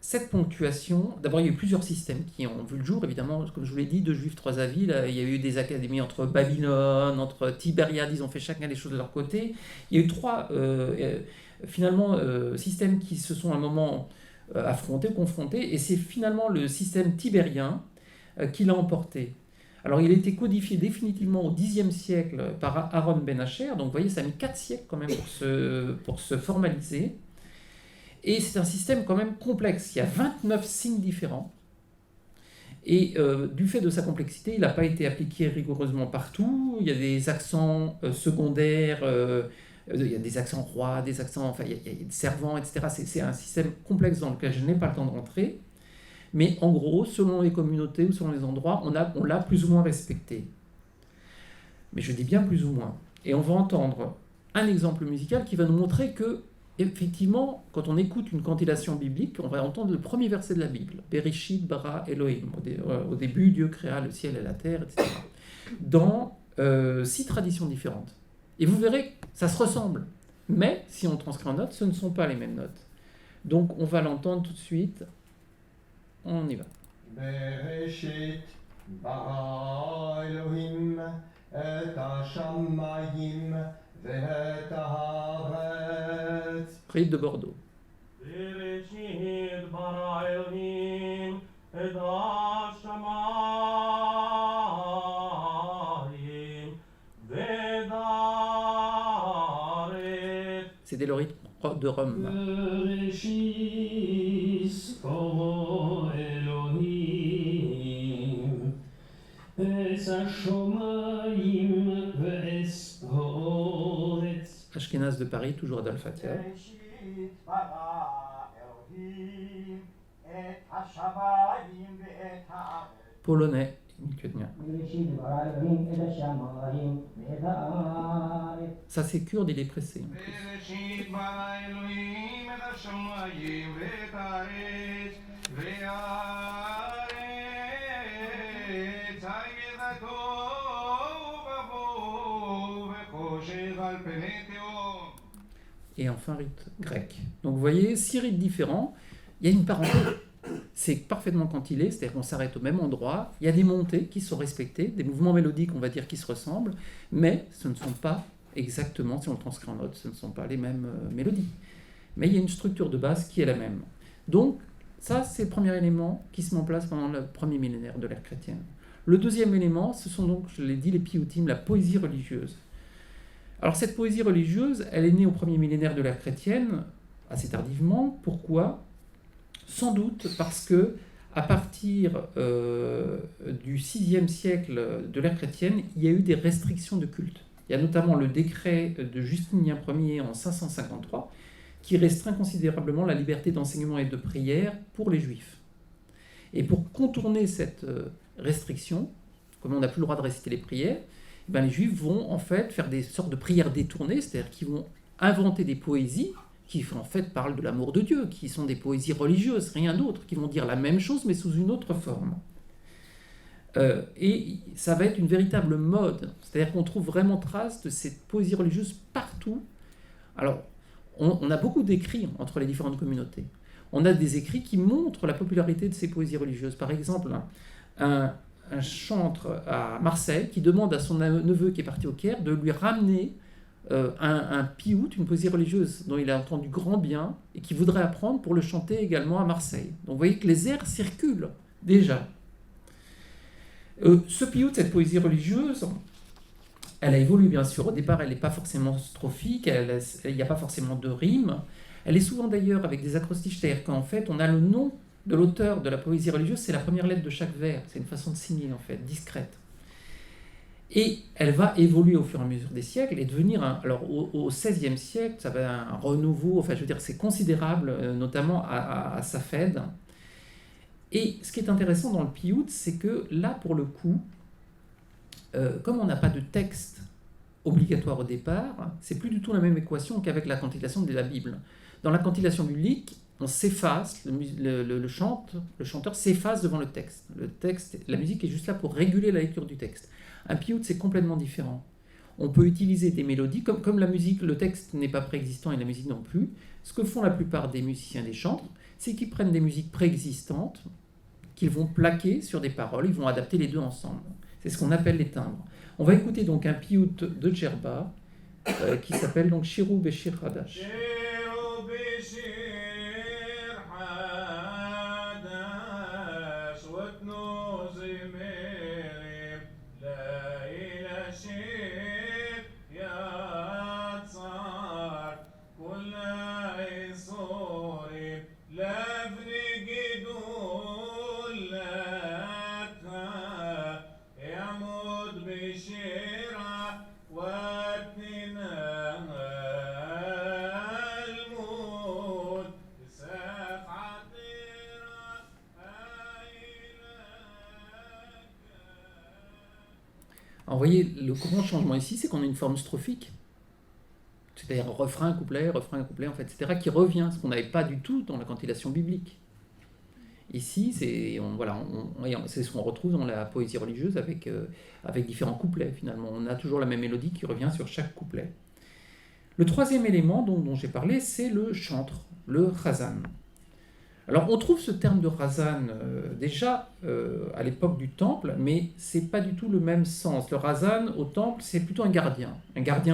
cette ponctuation, d'abord il y a eu plusieurs systèmes qui ont vu le jour, évidemment, comme je vous l'ai dit, deux juifs, trois avis, là, il y a eu des académies entre Babylone, entre Tibériade, ils ont fait chacun les choses de leur côté. Il y a eu trois, finalement, systèmes qui se sont à un moment affrontés, confrontés, et c'est finalement le système tibérien qui l'a emporté. Alors il a été codifié définitivement au Xe siècle par Aaron Ben Asher, donc vous voyez, ça a mis 4 siècles quand même pour se formaliser. Et c'est un système quand même complexe. Il y a 29 signes différents. Et du fait de sa complexité, il n'a pas été appliqué rigoureusement partout. Il y a des accents secondaires, il y a des accents rois, des accents, enfin, il y a des servants, etc. C'est un système complexe dans lequel je n'ai pas le temps de rentrer. Mais en gros, selon les communautés ou selon les endroits, on l'a plus ou moins respecté. Mais je dis bien plus ou moins. Et on va entendre un exemple musical qui va nous montrer que effectivement, quand on écoute une cantillation biblique, on va entendre le premier verset de la Bible. Bereshit bara Elohim. Au début, Dieu créa le ciel et la terre, etc. Dans 6 traditions différentes. Et vous verrez, ça se ressemble. Mais, si on transcrit en notes, ce ne sont pas les mêmes notes. Donc, on va l'entendre tout de suite. On y va. Bereshit bara Elohim et hashamayim ve'et haaretz. Rite de Bordeaux. Bereshit bara Elohim et hashamayim ve'et haaretz. C'était le rite de Rome. Bereshit bara Elohim et hashamayim ve'et haaretz. Ashkenaz de Paris, toujours Adolphe Attia. Bereshit bara Elohim et hashamayim ve'et haaretz. Polonais, Mikudnia. Bereshit bara Elohim et hashamayim ve'et haaretz. Ça c'est kurde, il est pressé. Bereshit bara Elohim et hashamayim ve'et haaretz ve'haaretz ha'yedato vavo ve'choshev al penei teom. Et enfin rite grec. Donc vous voyez, 6 rites différents. Il y a une parenthèse. C'est parfaitement cantillé, c'est-à-dire qu'on s'arrête au même endroit. Il y a des montées qui sont respectées, des mouvements mélodiques, on va dire, qui se ressemblent, mais ce ne sont pas exactement, si on le transcrit en notes, ce ne sont pas les mêmes mélodies. Mais il y a une structure de base qui est la même. Donc, ça, c'est le premier élément qui se met en place pendant le premier millénaire de l'ère chrétienne. Le deuxième élément, ce sont donc, je l'ai dit, les piyutim, la poésie religieuse. Alors, cette poésie religieuse, elle est née au premier millénaire de l'ère chrétienne, assez tardivement. Pourquoi ? Sans doute parce que, à partir du VIe siècle de l'ère chrétienne, il y a eu des restrictions de culte. Il y a notamment le décret de Justinien Ier en 553 qui restreint considérablement la liberté d'enseignement et de prière pour les juifs. Et pour contourner cette restriction, comme on n'a plus le droit de réciter les prières, eh bien les juifs vont en fait faire des sortes de prières détournées, c'est-à-dire qu'ils vont inventer des poésies qui en fait parlent de l'amour de Dieu, qui sont des poésies religieuses, rien d'autre, qui vont dire la même chose mais sous une autre forme. Et ça va être une véritable mode, c'est-à-dire qu'on trouve vraiment trace de cette poésie religieuse partout. Alors, on a beaucoup d'écrits entre les différentes communautés. On a des écrits qui montrent la popularité de ces poésies religieuses. Par exemple, un chantre à Marseille qui demande à son neveu qui est parti au Caire de lui ramener un piout, une poésie religieuse dont il a entendu grand bien et qu'il voudrait apprendre pour le chanter également à Marseille. Donc vous voyez que les airs circulent déjà. Ce piout, cette poésie religieuse, elle a évolué bien sûr. Au départ, elle n'est pas forcément strophique, il n'y a pas forcément de rime. Elle est souvent d'ailleurs avec des acrostiches, c'est-à-dire qu'en fait, on a le nom de l'auteur de la poésie religieuse, c'est la première lettre de chaque vers. C'est une façon de signer en fait, discrète. Et elle va évoluer au fur et à mesure des siècles et devenir, alors au XVIe siècle, ça va un renouveau, enfin je veux dire c'est considérable, notamment à Safed. Et ce qui est intéressant dans le piout, c'est que là pour le coup, comme on n'a pas de texte obligatoire au départ, c'est plus du tout la même équation qu'avec la cantillation de la Bible. Dans la cantillation biblique, on s'efface, le chanteur s'efface devant le texte. La musique est juste là pour réguler la lecture du texte. Un piyut, c'est complètement différent. On peut utiliser des mélodies, comme la musique, le texte n'est pas préexistant et la musique non plus. Ce que font la plupart des musiciens, des chantres, c'est qu'ils prennent des musiques préexistantes, qu'ils vont plaquer sur des paroles, ils vont adapter les deux ensemble. C'est ce qu'on appelle les timbres. On va écouter donc un piyut de Djerba qui s'appelle donc Shiru Beshir Hadash. Alors, vous voyez, le grand changement ici, c'est qu'on a une forme strophique, c'est-à-dire refrain, couplet, en fait, etc., qui revient, ce qu'on n'avait pas du tout dans la cantillation biblique. Ici, c'est ce qu'on retrouve dans la poésie religieuse avec différents couplets, finalement. On a toujours la même mélodie qui revient sur chaque couplet. Le troisième élément dont j'ai parlé, c'est le chantre, le razan. Alors, on trouve ce terme de razan déjà à l'époque du temple, mais c'est pas du tout le même sens. Le razan au temple, c'est plutôt un gardien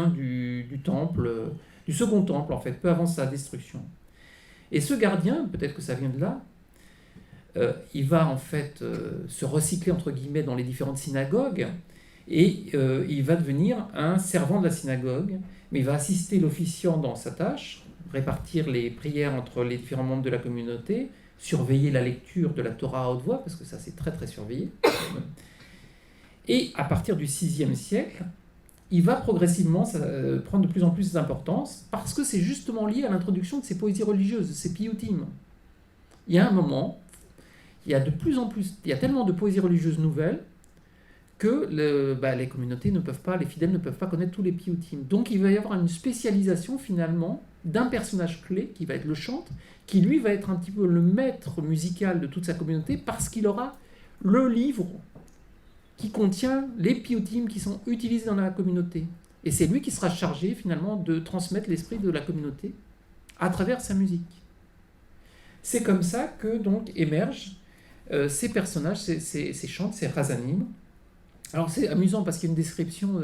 du temple, du second temple en fait, peu avant sa destruction. Et ce gardien, peut-être que ça vient de là, il va en fait se recycler entre guillemets dans les différentes synagogues et il va devenir un servant de la synagogue, mais il va assister l'officiant dans sa tâche, répartir les prières entre les différents membres de la communauté, surveiller la lecture de la Torah à haute voix, parce que ça c'est très très surveillé. Et à partir du VIe siècle, il va progressivement prendre de plus en plus d'importance, parce que c'est justement lié à l'introduction de ces poésies religieuses, de ces piyutim. Il y a un moment, il y a tellement de poésies religieuses nouvelles que les communautés les fidèles ne peuvent pas connaître tous les piyutim. Donc il va y avoir une spécialisation finalement d'un personnage clé qui va être le chantre, qui lui va être un petit peu le maître musical de toute sa communauté parce qu'il aura le livre qui contient les piyutim qui sont utilisés dans la communauté. Et c'est lui qui sera chargé finalement de transmettre l'esprit de la communauté à travers sa musique. C'est comme ça que donc émergent ces personnages, ces chantres, ces razanim. Alors c'est amusant parce qu'il y a une description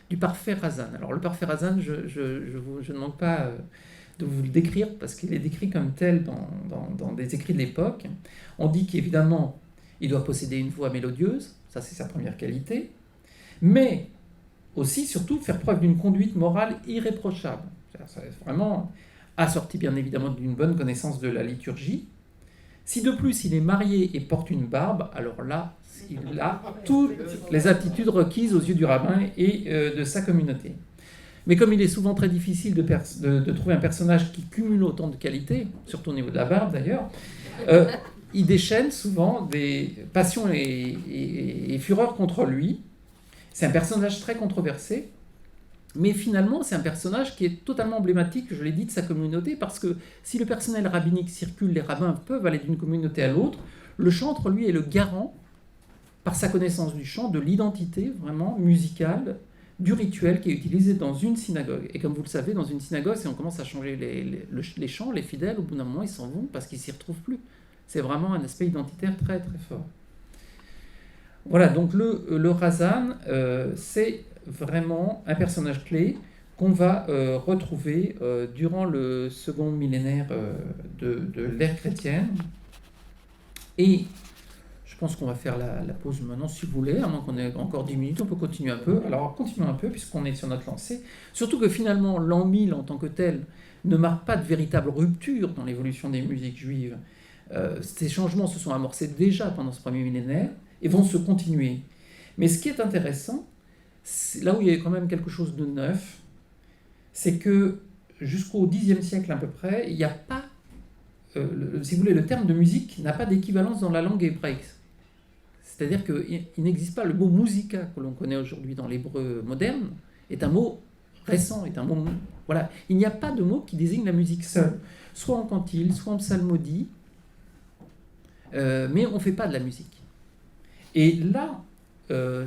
du parfait razan. Alors le parfait razan, je ne manque pas de vous le décrire parce qu'il est décrit comme tel dans des écrits de l'époque. On dit qu'évidemment, il doit posséder une voix mélodieuse, ça c'est sa première qualité, mais aussi, surtout, faire preuve d'une conduite morale irréprochable. Ça est vraiment assorti bien évidemment d'une bonne connaissance de la liturgie. Si de plus il est marié et porte une barbe, alors là, il a toutes les aptitudes requises aux yeux du rabbin et de sa communauté. Mais comme il est souvent très difficile de trouver un personnage qui cumule autant de qualités, surtout au niveau de la barbe d'ailleurs, il déchaîne souvent des passions et fureurs contre lui. C'est un personnage très controversé, mais finalement c'est un personnage qui est totalement emblématique, je l'ai dit, de sa communauté, parce que si le personnel rabbinique circule, les rabbins peuvent aller d'une communauté à l'autre, le chantre, lui, est le garant, par sa connaissance du chant, de l'identité vraiment musicale, du rituel qui est utilisé dans une synagogue. Et comme vous le savez, dans une synagogue, si on commence à changer les chants, les fidèles, au bout d'un moment, ils s'en vont parce qu'ils ne s'y retrouvent plus. C'est vraiment un aspect identitaire très très fort. Voilà, donc le razan, c'est vraiment un personnage clé qu'on va retrouver durant le second millénaire de l'ère chrétienne. Et je pense qu'on va faire la pause maintenant, si vous voulez, à moins qu'on ait encore 10 minutes, on peut continuer un peu. Alors, continuons un peu, puisqu'on est sur notre lancée. Surtout que finalement, l'an 1000 en tant que tel ne marque pas de véritable rupture dans l'évolution des musiques juives. Ces changements se sont amorcés déjà pendant ce premier millénaire et vont se continuer. Mais ce qui est intéressant, là où il y a quand même quelque chose de neuf, c'est que jusqu'au Xe siècle à peu près, il n'y a pas, si vous voulez, le terme de musique n'a pas d'équivalence dans la langue hébraïque. C'est-à-dire qu'il n'existe pas le mot musica que l'on connaît aujourd'hui dans l'hébreu moderne, est un mot récent, est un mot... Voilà, il n'y a pas de mot qui désigne la musique seule, soit en quantile, soit en psalmodie, mais on ne fait pas de la musique. Et là,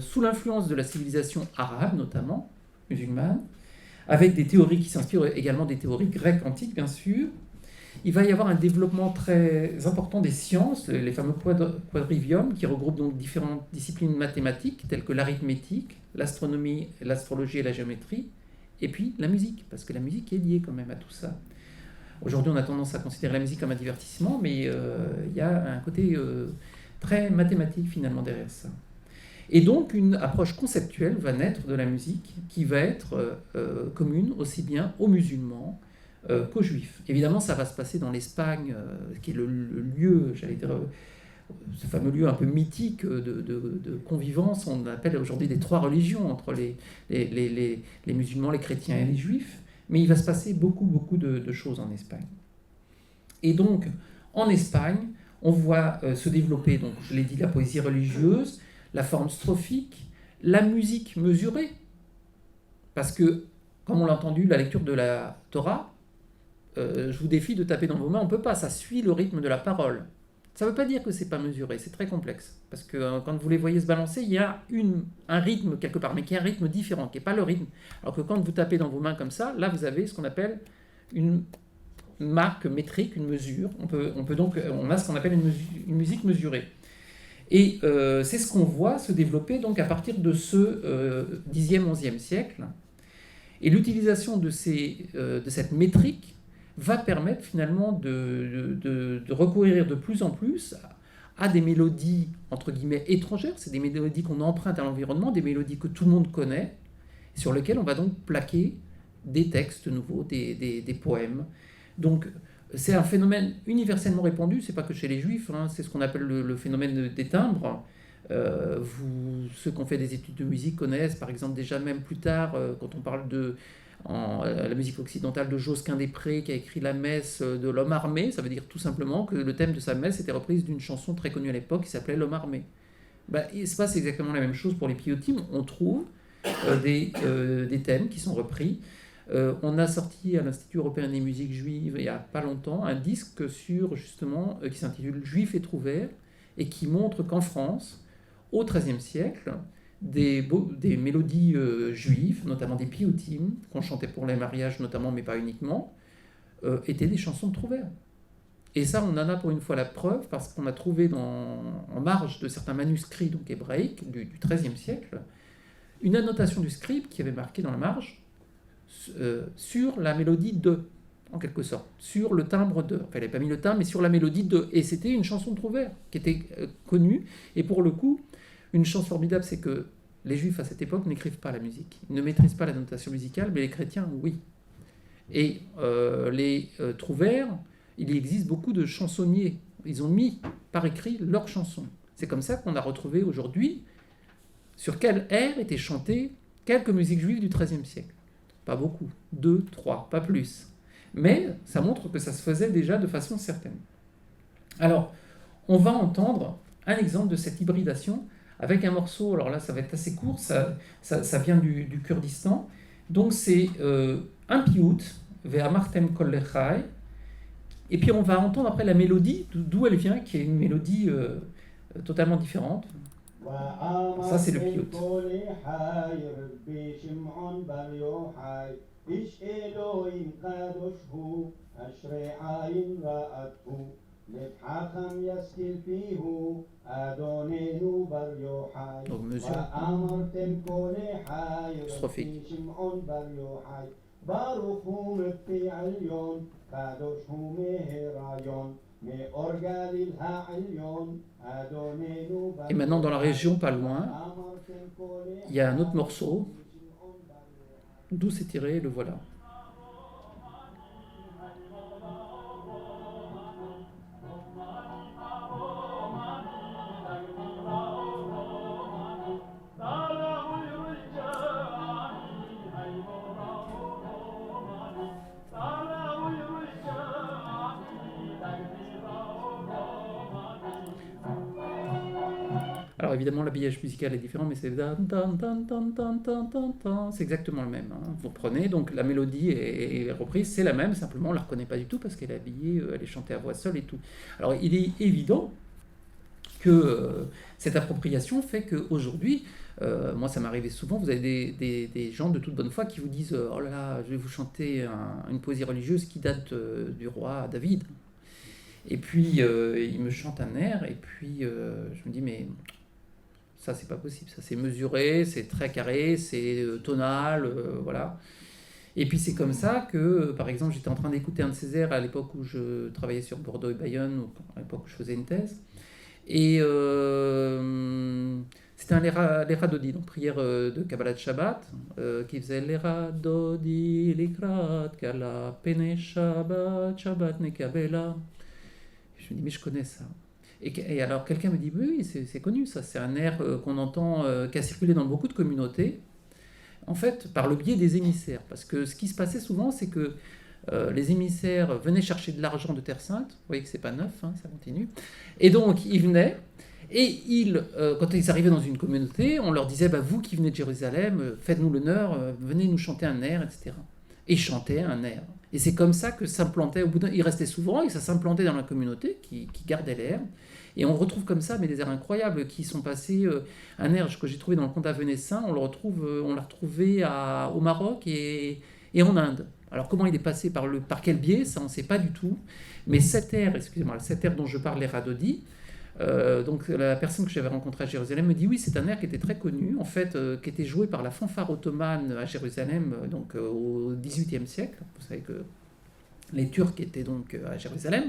sous l'influence de la civilisation arabe, notamment, musulmane, avec des théories qui s'inspirent également des théories grecques antiques, bien sûr, il va y avoir un développement très important des sciences, les fameux quadriviums, qui regroupent donc différentes disciplines mathématiques, telles que l'arithmétique, l'astronomie, l'astrologie et la géométrie, et puis la musique, parce que la musique est liée quand même à tout ça. Aujourd'hui, on a tendance à considérer la musique comme un divertissement, mais il y a un côté très mathématique finalement derrière ça. Et donc, une approche conceptuelle va naître de la musique qui va être commune aussi bien aux musulmans qu'aux juifs. Évidemment, ça va se passer dans l'Espagne, qui est le lieu, j'allais dire, ce fameux lieu un peu mythique de convivence, on appelle aujourd'hui les trois religions entre les musulmans, les chrétiens et les juifs. Mais il va se passer beaucoup de choses en Espagne. Et donc, en Espagne, on voit se développer, donc, je l'ai dit, la poésie religieuse, la forme strophique, la musique mesurée. Parce que, comme on l'a entendu, la lecture de la Torah, je vous défie de taper dans vos mains, on ne peut pas, ça suit le rythme de la parole. Ça ne veut pas dire que ce n'est pas mesuré, c'est très complexe. Parce que quand vous les voyez se balancer, il y a un rythme quelque part, mais qui est un rythme différent, qui n'est pas le rythme. Alors que quand vous tapez dans vos mains comme ça, là vous avez ce qu'on appelle une marque métrique, une mesure. On a ce qu'on appelle une musique mesurée. Et c'est ce qu'on voit se développer donc à partir de ce 10e, 11e siècle. Et l'utilisation de cette métrique va permettre finalement de recourir de plus en plus à des mélodies, entre guillemets, étrangères. C'est des mélodies qu'on emprunte à l'environnement, des mélodies que tout le monde connaît, sur lesquelles on va donc plaquer des textes nouveaux, des poèmes. Donc, c'est un phénomène universellement répandu, c'est pas que chez les juifs, hein, c'est ce qu'on appelle le phénomène des timbres. Ceux qui ont fait des études de musique connaissent, par exemple, déjà même plus tard, quand on parle de la musique occidentale de Josquin-des-Prés, qui a écrit la messe de l'homme armé, ça veut dire tout simplement que le thème de sa messe était reprise d'une chanson très connue à l'époque qui s'appelait L'homme armé. Il se passe exactement la même chose pour les piyutim, on trouve des thèmes qui sont repris. On a sorti à l'Institut européen des musiques juives il n'y a pas longtemps un disque sur justement qui s'intitule Juifs et Trouvères et qui montre qu'en France, au XIIIe siècle, des mélodies juives, notamment des piyutim, qu'on chantait pour les mariages notamment, mais pas uniquement, étaient des chansons de trouvères. Et ça, on en a pour une fois la preuve, parce qu'on a trouvé en marge de certains manuscrits donc hébraïques du XIIIe siècle, une annotation du scribe qui avait marqué dans la marge sur la mélodie de, en quelque sorte, sur le timbre de. Enfin, il n'avait pas mis le timbre, mais sur la mélodie de. Et c'était une chanson de trouvère qui était connue. Et pour le coup, une chance formidable, c'est que les juifs à cette époque n'écrivent pas la musique. Ils ne maîtrisent pas la notation musicale, mais les chrétiens, oui. Et les trouvères, il existe beaucoup de chansonniers. Ils ont mis par écrit leurs chansons. C'est comme ça qu'on a retrouvé aujourd'hui sur quel air étaient chantées quelques musiques juives du XIIIe siècle. Pas beaucoup, 2, 3, pas plus. Mais ça montre que ça se faisait déjà de façon certaine. Alors, on va entendre un exemple de cette hybridation avec un morceau, alors là ça va être assez court, ça vient du Kurdistan. Donc c'est un piout, Ve'amartem kol lechai, et puis on va entendre après la mélodie, d'où elle vient, qui est une mélodie totalement différente. Ça c'est le piout. Donc mesure strophique. Et maintenant dans la région pas loin, il y a un autre morceau, d'où c'est tiré, le voilà. Alors Alors évidemment, l'habillage musical est différent, mais c'est c'est exactement le même. Hein. Vous prenez, donc la mélodie est reprise, c'est la même, simplement on la reconnaît pas du tout parce qu'elle est habillée, elle est chantée à voix seule et tout. Alors il est évident que cette appropriation fait qu'aujourd'hui, moi ça m'arrivait souvent, vous avez des gens de toute bonne foi qui vous disent oh là là, je vais vous chanter une poésie religieuse qui date du roi David. Et puis il me chante un air, et puis je me dis mais ça c'est pas possible, ça c'est mesuré, c'est très carré, c'est tonal, voilà. Et puis c'est comme ça que, par exemple, j'étais en train d'écouter un de ces airs à l'époque où je travaillais sur Bordeaux et Bayonne, ou à l'époque où je faisais une thèse. Et c'était un l'Era Dodi, donc prière de Kabbalah de Shabbat, qui faisait l'Era Dodi, l'Ikrat, Kala, Pene Shabbat, Shabbat Nekabela. Je me dis, mais je connais ça. Et alors quelqu'un me dit, oui, c'est connu ça, c'est un air qu'on entend, qui a circulé dans beaucoup de communautés, en fait, par le biais des émissaires. Parce que ce qui se passait souvent, c'est que les émissaires venaient chercher de l'argent de Terre Sainte. Vous voyez que c'est pas neuf, hein, ça continue. Et donc, ils venaient, et quand ils arrivaient dans une communauté, on leur disait, vous qui venez de Jérusalem, faites-nous l'honneur, venez nous chanter un air, etc. Et ils chantaient un air. Et c'est comme ça que s'implantait, au bout d'un, ils restaient souvent, et ça s'implantait dans la communauté, qui gardait l'air. Et on retrouve comme ça, mais des airs incroyables qui sont passés. Un air que j'ai trouvé dans le conte Avenessin, on l'a retrouvé au Maroc et en Inde. Alors comment il est passé, par quel biais, ça on ne sait pas du tout. Mais cet air dont je parle, l'Era Dodi, donc la personne que j'avais rencontrée à Jérusalem me dit oui, c'est un air qui était très connu, en fait, qui était joué par la fanfare ottomane à Jérusalem, donc au XVIIIe siècle. Vous savez que les Turcs étaient donc à Jérusalem.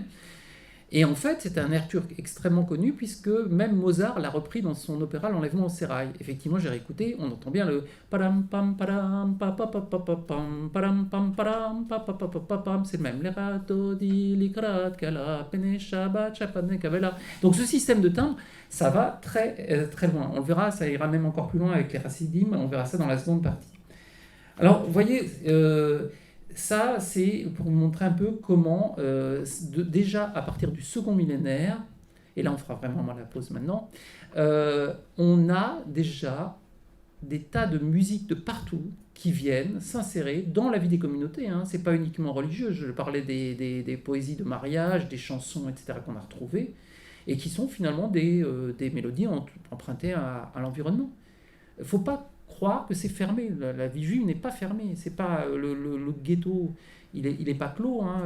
Et en fait, c'est un air turc extrêmement connu, puisque même Mozart l'a repris dans son opéra L'Enlèvement au sérail. Effectivement, j'ai réécouté, on entend bien le param pam param pa pa pa pa pa pam param pam param pa pa pa pa pa pam, c'est le même. L'Era Dodi l'Ikrat Kala Pene Shabbat Shabbat Nekabela. Donc ce système de timbre, ça va très très loin. On le verra, ça ira même encore plus loin avec les Chassidim, on verra ça dans la seconde partie. Alors, vous voyez, ça, c'est pour vous montrer un peu comment, déjà à partir du second millénaire, et là on fera vraiment la pause maintenant, on a déjà des tas de musiques de partout qui viennent s'insérer dans la vie des communautés. Hein. Ce n'est pas uniquement religieux, je parlais des poésies de mariage, des chansons, etc. qu'on a retrouvées, et qui sont finalement des mélodies empruntées à l'environnement. Il ne faut pas croire que c'est fermé. La vie juive n'est pas fermée. C'est pas le ghetto, il est pas clos. Hein.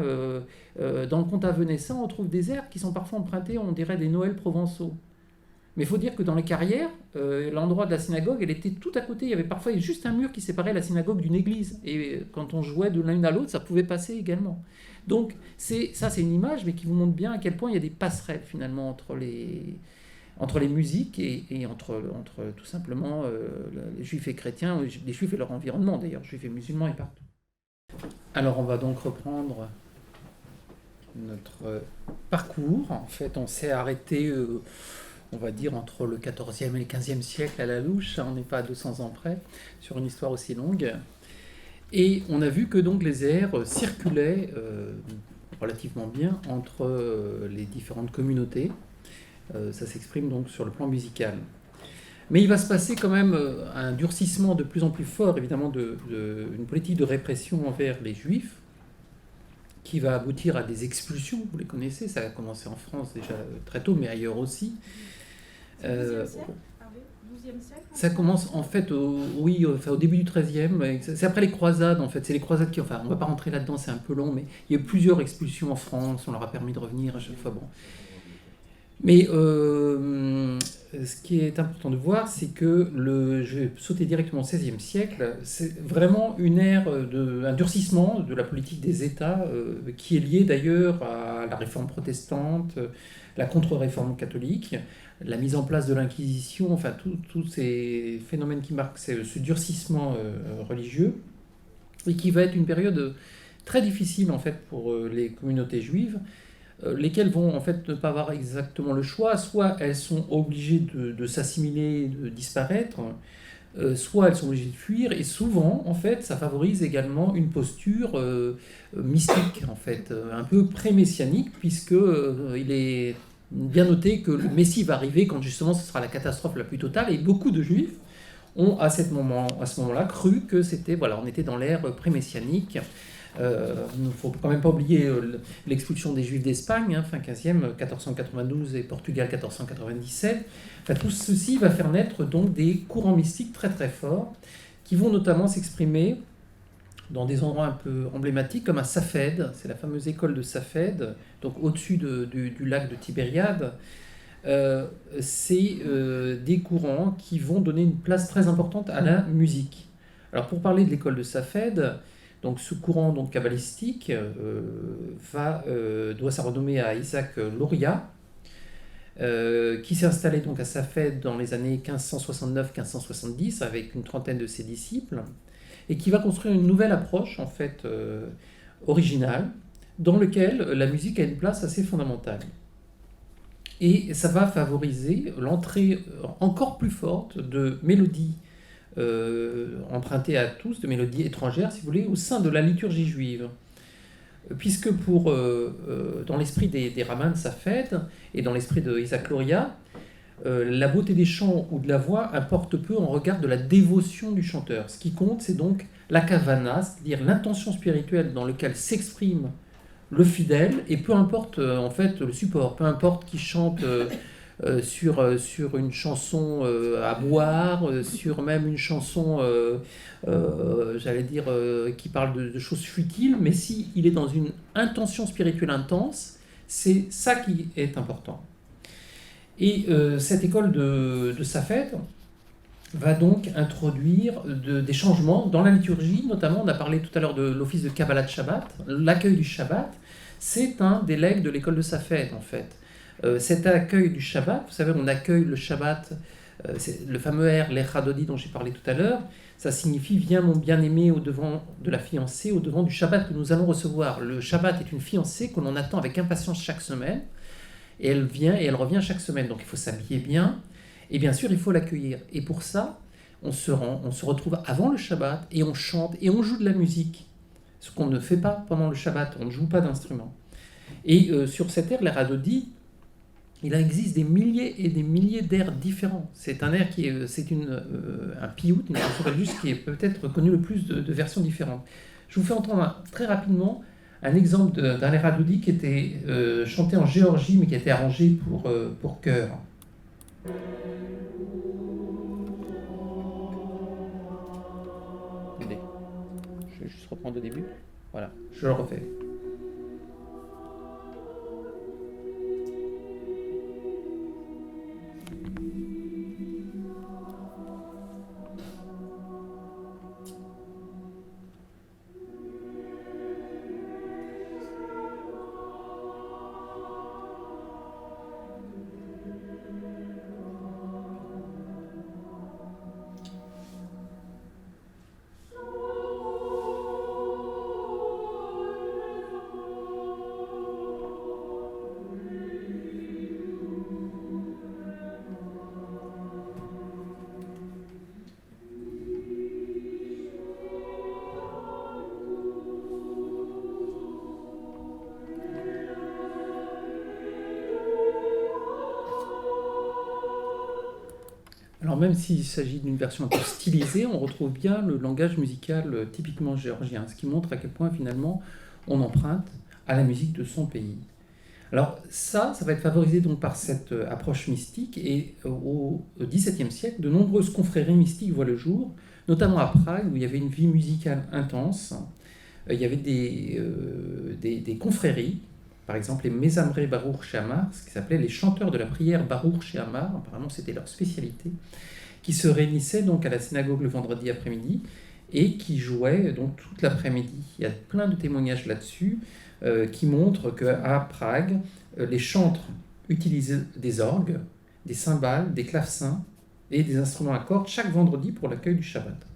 Dans le conte Avenessin, on trouve des airs qui sont parfois empruntés, on dirait des Noëls provençaux. Mais il faut dire que dans les carrières, l'endroit de la synagogue, elle était tout à côté. Il y avait parfois juste un mur qui séparait la synagogue d'une église. Et quand on jouait de l'une à l'autre, ça pouvait passer également. Donc c'est une image, mais qui vous montre bien à quel point il y a des passerelles finalement entre les musiques et entre tout simplement les juifs et chrétiens, les juifs et leur environnement d'ailleurs, juifs et musulmans et partout. Alors on va donc reprendre notre parcours. En fait, on s'est arrêté, on va dire, entre le XIVe et le XVe siècle à la louche, on n'est pas à 200 ans près, sur une histoire aussi longue. Et on a vu que donc les airs circulaient relativement bien entre les différentes communautés. Ça s'exprime donc sur le plan musical. Mais il va se passer quand même un durcissement de plus en plus fort, évidemment, une politique de répression envers les Juifs, qui va aboutir à des expulsions, vous les connaissez, ça a commencé en France déjà très tôt, mais ailleurs aussi. 12e siècle. Ça commence en fait au début du XIIIe, c'est après les croisades en fait, c'est les croisades qui, enfin on ne va pas rentrer là-dedans, c'est un peu long, mais il y a eu plusieurs expulsions en France, on leur a permis de revenir à chaque fois, bon. Mais ce qui est important de voir, c'est que je vais sauter directement au XVIe siècle, c'est vraiment une ère un durcissement de la politique des États qui est liée d'ailleurs à la réforme protestante, la contre-réforme catholique, la mise en place de l'Inquisition, enfin tous ces phénomènes qui marquent ce durcissement religieux, et qui va être une période très difficile en fait pour les communautés juives, lesquelles vont en fait ne pas avoir exactement le choix, soit elles sont obligées de s'assimiler, de disparaître, soit elles sont obligées de fuir, et souvent en fait ça favorise également une posture mystique en fait, un peu pré-messianique, puisque il est bien noter que le Messie va arriver quand justement ce sera la catastrophe la plus totale, et beaucoup de Juifs ont à ce moment-là cru que c'était, voilà, on était dans l'ère pré-messianique. Il ne faut quand même pas oublier l'expulsion des Juifs d'Espagne, hein, fin 15e, 1492 et Portugal 1497. Enfin, tout ceci va faire naître donc des courants mystiques très très forts qui vont notamment s'exprimer dans des endroits un peu emblématiques comme à Safed, c'est la fameuse école de Safed, donc au-dessus du lac de Tibériade. C'est des courants qui vont donner une place très importante à la musique. Alors pour parler de l'école de Safed, donc ce courant donc kabbalistique doit sa renommée à Isaac Luria, qui s'est installé donc à Safed dans les années 1569-1570 avec une trentaine de ses disciples, et qui va construire une nouvelle approche en fait originale, dans laquelle la musique a une place assez fondamentale. Et ça va favoriser l'entrée encore plus forte de mélodies empruntées à tous, de mélodies étrangères, si vous voulez, au sein de la liturgie juive. Puisque dans l'esprit des Rabbins de Safed et dans l'esprit de Isaac Luria, la beauté des chants ou de la voix importe peu en regard de la dévotion du chanteur. Ce qui compte, c'est donc la kavana, c'est-à-dire l'intention spirituelle dans laquelle s'exprime le fidèle, et peu importe en fait le support, peu importe qu'il chante sur une chanson à boire, sur même une chanson, j'allais dire, qui parle de choses futiles, mais si il est dans une intention spirituelle intense, c'est ça qui est important. Et cette école de Safed va donc introduire des changements dans la liturgie, notamment on a parlé tout à l'heure de l'office de Kabbalat Shabbat, l'accueil du Shabbat, c'est un des legs de l'école de Safed en fait. Cet accueil du Shabbat, vous savez, on accueille le Shabbat, c'est le fameux air, l'Echa Dodi dont j'ai parlé tout à l'heure, ça signifie « Viens mon bien-aimé au devant de la fiancée, au devant du Shabbat que nous allons recevoir ». Le Shabbat est une fiancée que l'on attend avec impatience chaque semaine, et elle vient et elle revient chaque semaine, donc il faut s'habiller bien, et bien sûr il faut l'accueillir. Et pour ça, on se retrouve avant le Shabbat, et on chante, et on joue de la musique, ce qu'on ne fait pas pendant le Shabbat, on ne joue pas d'instruments. Et sur cette air, l'Echa Dodi, il existe des milliers et des milliers d'airs différents. C'est un air qui est, un piout, une chanson religieuse qui est peut-être connu le plus de versions différentes. Je vous fais entendre très rapidement un exemple d'un Echa Dodi qui était chanté en Géorgie, mais qui a été arrangé pour chœur. Attendez, je vais juste reprendre au début. Voilà, je le refais. Alors même s'il s'agit d'une version un peu stylisée, on retrouve bien le langage musical typiquement géorgien, ce qui montre à quel point finalement on emprunte à la musique de son pays. Alors ça va être favorisé donc par cette approche mystique, et au XVIIe siècle, de nombreuses confréries mystiques voient le jour, notamment à Prague où il y avait une vie musicale intense. Il y avait des confréries, par exemple les Mezamrei Baruch She'amar, ce qui s'appelait les chanteurs de la prière Baruch She'amar, apparemment c'était leur spécialité, qui se réunissaient donc à la synagogue le vendredi après-midi et qui jouaient donc toute l'après-midi. Il y a plein de témoignages là-dessus qui montrent qu'à Prague, les chantres utilisaient des orgues, des cymbales, des clavecins et des instruments à cordes chaque vendredi pour l'accueil du Shabbat.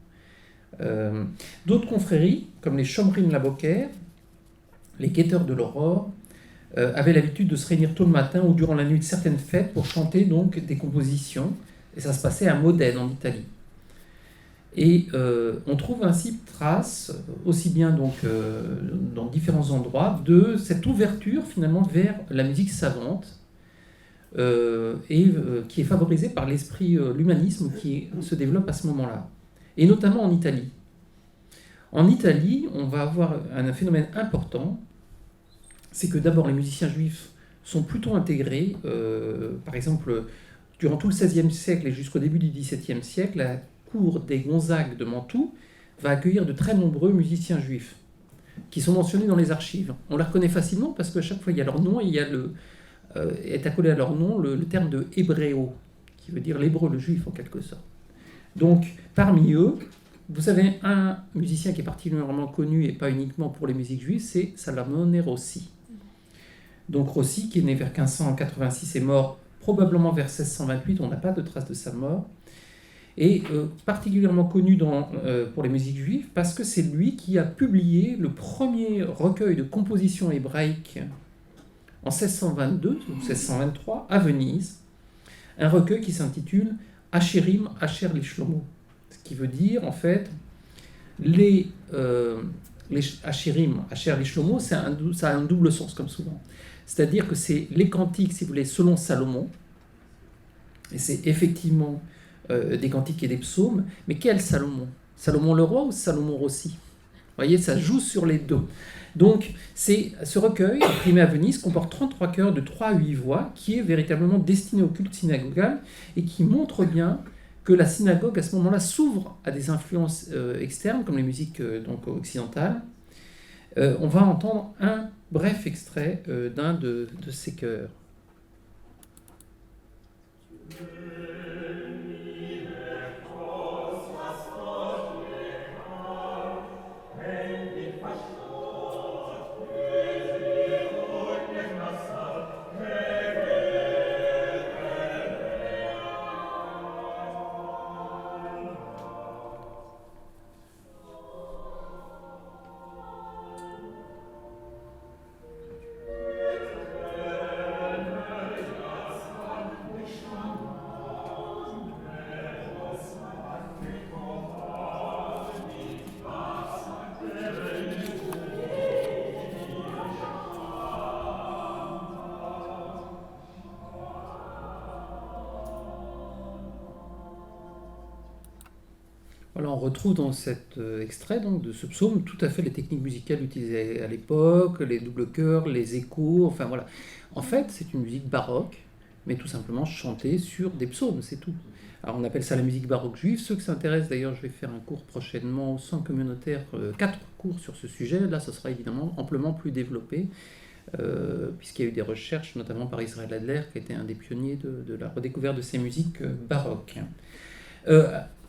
D'autres confréries, comme les Shomrim Laboker, les guetteurs de l'aurore, avaient l'habitude de se réunir tôt le matin ou durant la nuit de certaines fêtes pour chanter donc des compositions, et ça se passait à Modène en Italie. Et on trouve ainsi trace, aussi bien donc dans différents endroits, de cette ouverture finalement vers la musique savante, qui est favorisé par l'esprit, l'humanisme qui se développe à ce moment-là, et notamment en Italie. En Italie, on va avoir un phénomène important, c'est que d'abord les musiciens juifs sont plutôt intégrés. Par exemple, durant tout le XVIe siècle et jusqu'au début du XVIIe siècle, la cour des Gonzague de Mantoue va accueillir de très nombreux musiciens juifs qui sont mentionnés dans les archives. On les reconnaît facilement parce qu'à chaque fois il y a leur nom et il y a est accolé à leur nom le terme de hébraïo, qui veut dire l'hébreu, le juif en quelque sorte. Donc parmi eux, vous avez un musicien qui est particulièrement connu et pas uniquement pour les musiques juives, c'est Salomone Rossi. Donc Rossi, qui est né vers 1586 et mort probablement vers 1628, on n'a pas de trace de sa mort, est particulièrement connu pour les musiques juives parce que c'est lui qui a publié le premier recueil de compositions hébraïques en 1622 ou 1623 à Venise, un recueil qui s'intitule Asherim Asher Lishlomo, ce qui veut dire en fait les Asherim Asher Lishlomo, ça a un double sens comme souvent. C'est-à-dire que c'est les cantiques, si vous voulez, selon Salomon, et c'est effectivement des cantiques et des psaumes, mais quel Salomon ? Salomon le roi ou Salomon Rossi ? Vous voyez, ça joue sur les deux. Donc, ce recueil, imprimé à Venise, comporte 33 chœurs de 3 à 8 voix, qui est véritablement destiné au culte synagogal, et qui montre bien que la synagogue, à ce moment-là, s'ouvre à des influences externes, comme les musiques donc, occidentales. On va entendre un bref extrait d'un de ces chœurs. Voilà, on retrouve dans cet extrait donc, de ce psaume tout à fait les techniques musicales utilisées à l'époque, les doubles chœurs, les échos, enfin voilà. En fait, c'est une musique baroque, mais tout simplement chantée sur des psaumes, c'est tout. Alors on appelle ça la musique baroque juive. Ceux qui s'intéressent, d'ailleurs, je vais faire un cours prochainement au centre communautaire, 4 cours sur ce sujet. Là, ce sera évidemment amplement plus développé, puisqu'il y a eu des recherches, notamment par Israël Adler, qui était un des pionniers de la redécouverte de ces musiques baroques.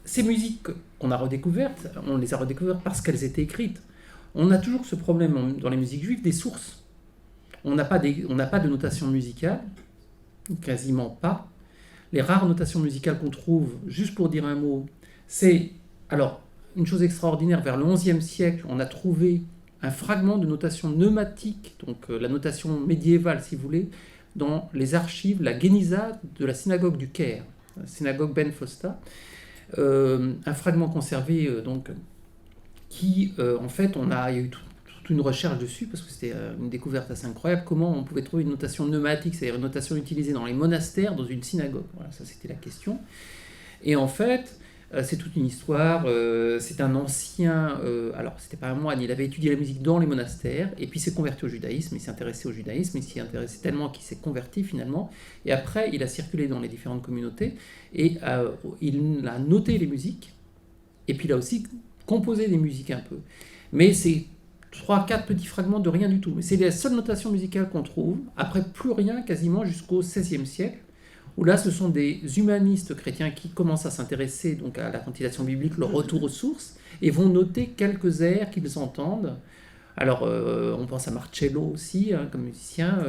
Ces musiques qu'on a redécouvertes, on les a redécouvertes parce qu'elles étaient écrites. On a toujours ce problème dans les musiques juives des sources. On n'a pas de notation musicale, quasiment pas. Les rares notations musicales qu'on trouve, juste pour dire un mot, c'est... Alors, une chose extraordinaire, vers le XIe siècle, on a trouvé un fragment de notation pneumatique, donc la notation médiévale, si vous voulez, dans les archives, la Guéniza de la synagogue du Caire, la synagogue Ben Fosta. Un fragment conservé donc, qui en fait il y a eu toute une recherche dessus parce que c'était une découverte assez incroyable, comment on pouvait trouver une notation pneumatique, c'est-à-dire une notation utilisée dans les monastères dans une synagogue. Voilà, ça c'était la question. Et en fait c'est toute une histoire, c'est un ancien, alors c'était pas un moine, il avait étudié la musique dans les monastères, et puis il s'est converti au judaïsme, il s'est intéressé au judaïsme, il s'y intéressait tellement qu'il s'est converti finalement, et après il a circulé dans les différentes communautés, et il a noté les musiques, et puis il a aussi composé des musiques un peu. Mais c'est 3-4 petits fragments de rien du tout, mais c'est la seule notation musicale qu'on trouve, après plus rien quasiment jusqu'au XVIe siècle, où là ce sont des humanistes chrétiens qui commencent à s'intéresser donc à la cantisation biblique, le retour aux sources, et vont noter quelques airs qu'ils entendent. Alors on pense à Marcello aussi comme musicien,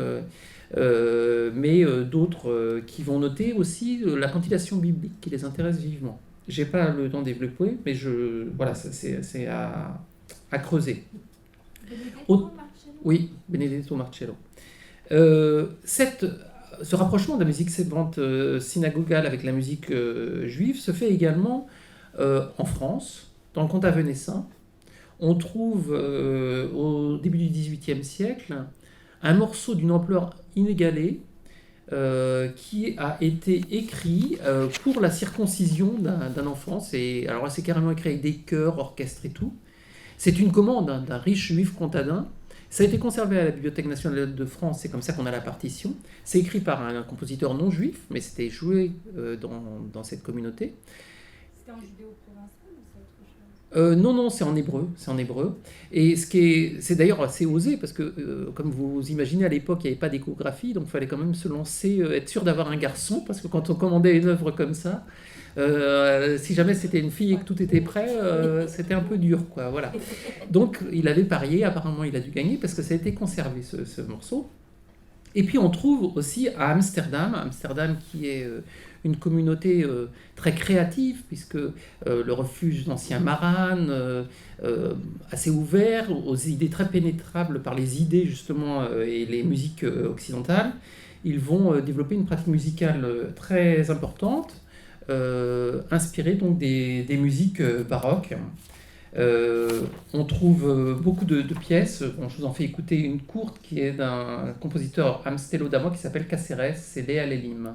mais d'autres qui vont noter aussi la cantisation biblique qui les intéresse vivement. J'ai pas le temps de développer, mais voilà, c'est à creuser. Benedetto Marcello. Oui, Benedetto Marcello. Ce rapprochement de la musique savante synagogale avec la musique juive se fait également en France, dans le cantat venessin. On trouve au début du XVIIIe siècle un morceau d'une ampleur inégalée, qui a été écrit pour la circoncision d'un enfant. Alors là, c'est carrément écrit avec des chœurs, orchestres et tout. C'est une commande d'un riche juif comtadin. Ça a été conservé à la Bibliothèque nationale de France, c'est comme ça qu'on a la partition. C'est écrit par un compositeur non juif, mais c'était joué dans cette communauté. C'était en judéo-provençal ou c'est autre chose? Non, c'est en hébreu. Et c'est d'ailleurs assez osé, parce que, comme vous imaginez, à l'époque, il n'y avait pas d'échographie, donc il fallait quand même se lancer, être sûr d'avoir un garçon, parce que quand on commandait une œuvre comme ça, si jamais c'était une fille et que tout était prêt, c'était un peu dur, quoi. Voilà. Donc il avait parié, apparemment il a dû gagner, parce que ça a été conservé, ce morceau. Et puis on trouve aussi à Amsterdam qui est une communauté très créative, puisque le refuge d'anciens maranes, assez ouvert, aux idées très pénétrables par les idées justement et les musiques occidentales, ils vont développer une pratique musicale très importante, inspirée donc des musiques baroques. On trouve beaucoup de pièces. Bon, je vous en fais écouter une courte qui est d'un compositeur amstello-damois qui s'appelle Caceres, c'est Léa Lélim.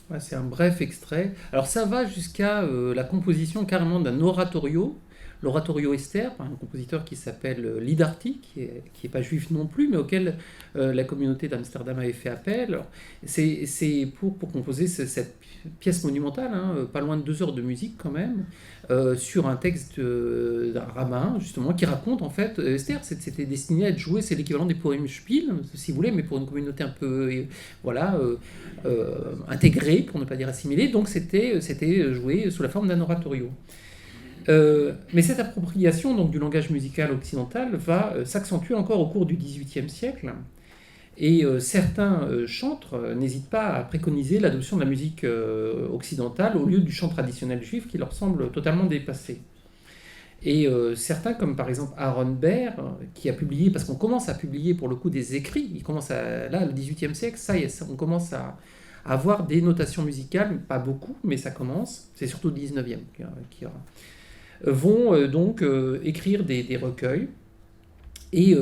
Ouais, c'est un bref extrait. Alors ça va jusqu'à la composition carrément d'un oratorio, l'oratorio Esther, par un compositeur qui s'appelle Lidarti, qui est pas juif non plus, mais auquel la communauté d'Amsterdam avait fait appel. Alors, c'est pour composer cette pièce monumentale, hein, pas loin de 2 heures de musique quand même, sur un texte d'un rabbin, justement, qui raconte en fait, Esther, c'était destiné à être joué, c'est l'équivalent des Purim Spiel, si vous voulez, mais pour une communauté un peu, intégrée, pour ne pas dire assimilée, donc c'était joué sous la forme d'un oratorio. Mais cette appropriation donc, du langage musical occidental va s'accentuer encore au cours du XVIIIe siècle, et certains chantres n'hésitent pas à préconiser l'adoption de la musique occidentale au lieu du chant traditionnel juif qui leur semble totalement dépassé. Et certains, comme par exemple Aaron Baer, qui a publié, parce qu'on commence à publier pour le coup des écrits, là, le XVIIIe siècle, ça y est, on commence à avoir des notations musicales, pas beaucoup, mais ça commence, c'est surtout le XIXe qui aura, vont donc écrire des recueils, et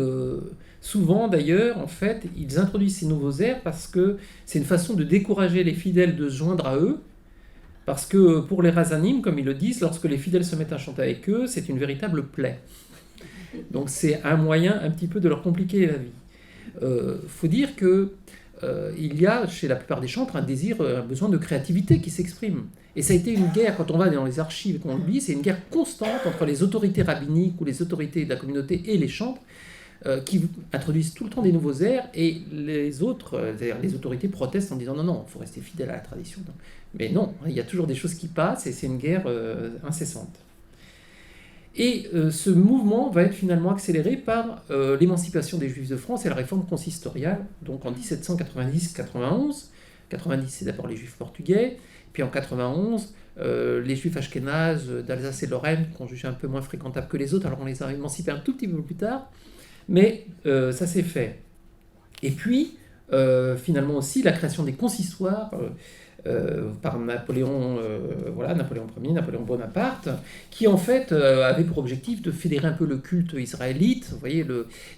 souvent d'ailleurs, en fait, ils introduisent ces nouveaux airs parce que c'est une façon de décourager les fidèles de se joindre à eux, parce que pour les Razanim, comme ils le disent, lorsque les fidèles se mettent à chanter avec eux, c'est une véritable plaie. Donc c'est un moyen un petit peu de leur compliquer la vie. Faut dire que il y a chez la plupart des chantres un besoin de créativité qui s'exprime. Et ça a été une guerre, quand on va dans les archives et qu'on le lit, c'est une guerre constante entre les autorités rabbiniques ou les autorités de la communauté et les chantres, qui introduisent tout le temps des nouveaux airs, et les autres, c'est-à-dire les autorités protestent en disant non, il faut rester fidèle à la tradition. Mais non, il y a toujours des choses qui passent, et c'est une guerre incessante. Et ce mouvement va être finalement accéléré par l'émancipation des Juifs de France et la réforme consistoriale, donc en 1790-91. 90, c'est d'abord les Juifs portugais, puis en 91, les Juifs ashkénazes d'Alsace et Lorraine, qu'on jugeait un peu moins fréquentables que les autres, alors on les a émancipés un tout petit peu plus tard, mais ça s'est fait. Et puis, finalement aussi, la création des consistoires par Napoléon Ier, Napoléon Bonaparte, qui en fait avait pour objectif de fédérer un peu le culte israélite, vous voyez,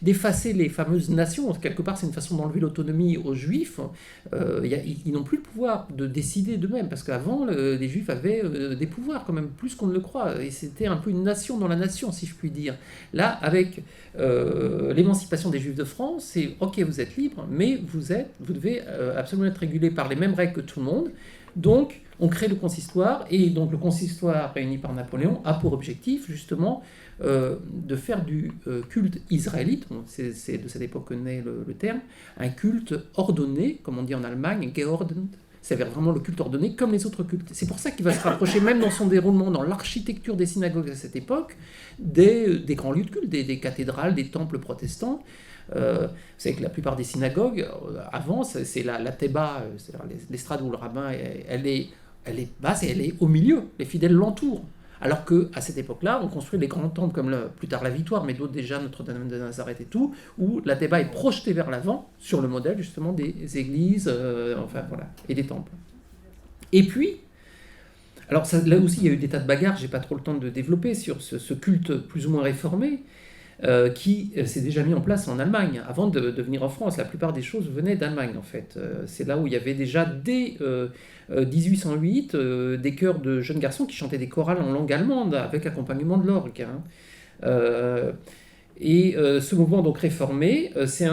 d'effacer les fameuses nations. Quelque part, c'est une façon d'enlever l'autonomie aux Juifs. Ils n'ont plus le pouvoir de décider d'eux-mêmes, parce qu'avant, les Juifs avaient des pouvoirs quand même, plus qu'on ne le croit, et c'était un peu une nation dans la nation, si je puis dire. Là, avec l'émancipation des Juifs de France, c'est ok, vous êtes libre, mais vous devez absolument être régulé par les mêmes règles que tout le monde. Donc, on crée le consistoire, et donc le consistoire réuni par Napoléon a pour objectif, justement, de faire du culte israélite, c'est de cette époque que naît le terme, un culte ordonné, comme on dit en Allemagne, geordnet, c'est-à-dire vraiment le culte ordonné comme les autres cultes. C'est pour ça qu'il va se rapprocher, même dans son déroulement, dans l'architecture des synagogues à cette époque, des grands lieux de culte, des cathédrales, des temples protestants. Vous savez que la plupart des synagogues, avant, c'est la théba, c'est-à-dire l'estrade où le rabbin, elle est basse et elle est au milieu. Les fidèles l'entourent. Alors qu'à cette époque-là, on construit les grands temples comme plus tard la Victoire, mais d'autres déjà, Notre-Dame de Nazareth et tout, où la théba est projetée vers l'avant, sur le modèle justement des églises, enfin voilà, et des temples. Et puis, alors ça, là aussi il y a eu des tas de bagarres, j'ai pas trop le temps de développer sur ce culte plus ou moins réformé, qui s'est déjà mis en place en Allemagne. Avant de venir en France, la plupart des choses venaient d'Allemagne en fait. C'est là où il y avait déjà dès 1808 des chœurs de jeunes garçons qui chantaient des chorales en langue allemande avec accompagnement de l'orgue. Ce mouvement donc réformé s'est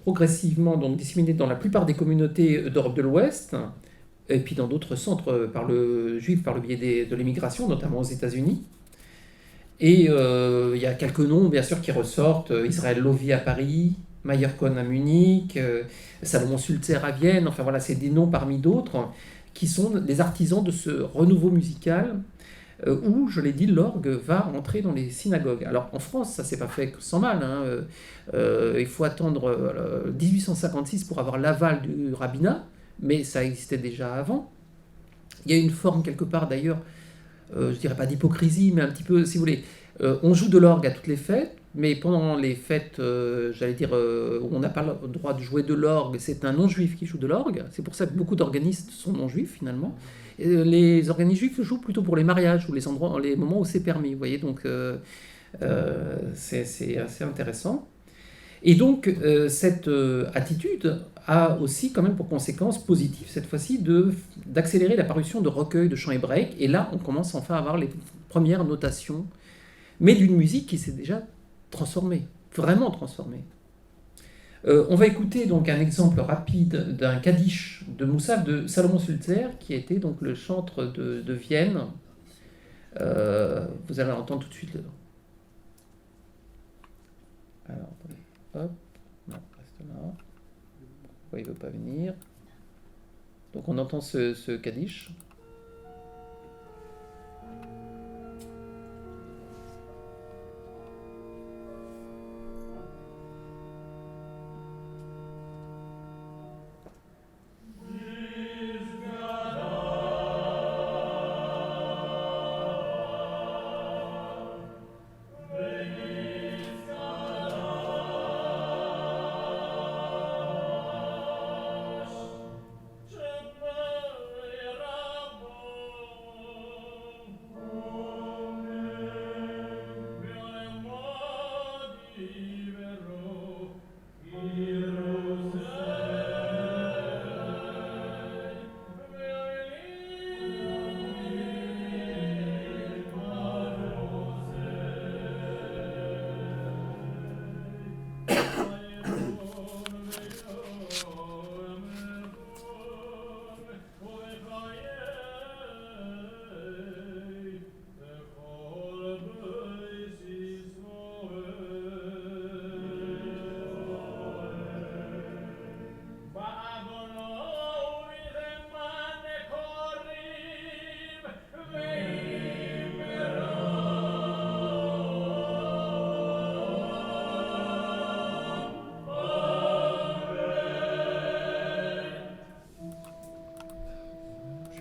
progressivement donc disséminé dans la plupart des communautés d'Europe de l'Ouest et puis dans d'autres centres juifs par le biais de l'émigration, notamment aux États-Unis. Et il y a quelques noms, bien sûr, qui ressortent. Israël Lovi à Paris, Meyer Cohen à Munich, Salomon Sulzer à Vienne. Enfin voilà, c'est des noms parmi d'autres qui sont les artisans de ce renouveau musical où, je l'ai dit, l'orgue va entrer dans les synagogues. Alors en France, ça s'est pas fait sans mal. Il faut attendre 1856 pour avoir l'aval du rabbinat, mais ça existait déjà avant. Il y a une forme quelque part d'ailleurs, je dirais pas d'hypocrisie, mais un petit peu, si vous voulez, on joue de l'orgue à toutes les fêtes, mais pendant les fêtes, j'allais dire, où on n'a pas le droit de jouer de l'orgue, c'est un non-juif qui joue de l'orgue. C'est pour ça que beaucoup d'organistes sont non-juifs finalement. Et les organistes juifs jouent plutôt pour les mariages ou les moments où c'est permis. Vous voyez, donc c'est assez intéressant. Et donc cette attitude a aussi quand même pour conséquence positive cette fois-ci d'accélérer la parution de recueils de chants hébraïques. Et là, on commence enfin à avoir les premières notations, mais d'une musique qui s'est déjà transformée, vraiment transformée. On va écouter donc un exemple rapide d'un Kaddish de Moussaf de Salomon Sulzer, qui était donc le chantre de Vienne. Vous allez l'entendre tout de suite. Alors, attendez. Hop, non, reste là. Pourquoi il ne veut pas venir? Donc on entend ce Kaddish.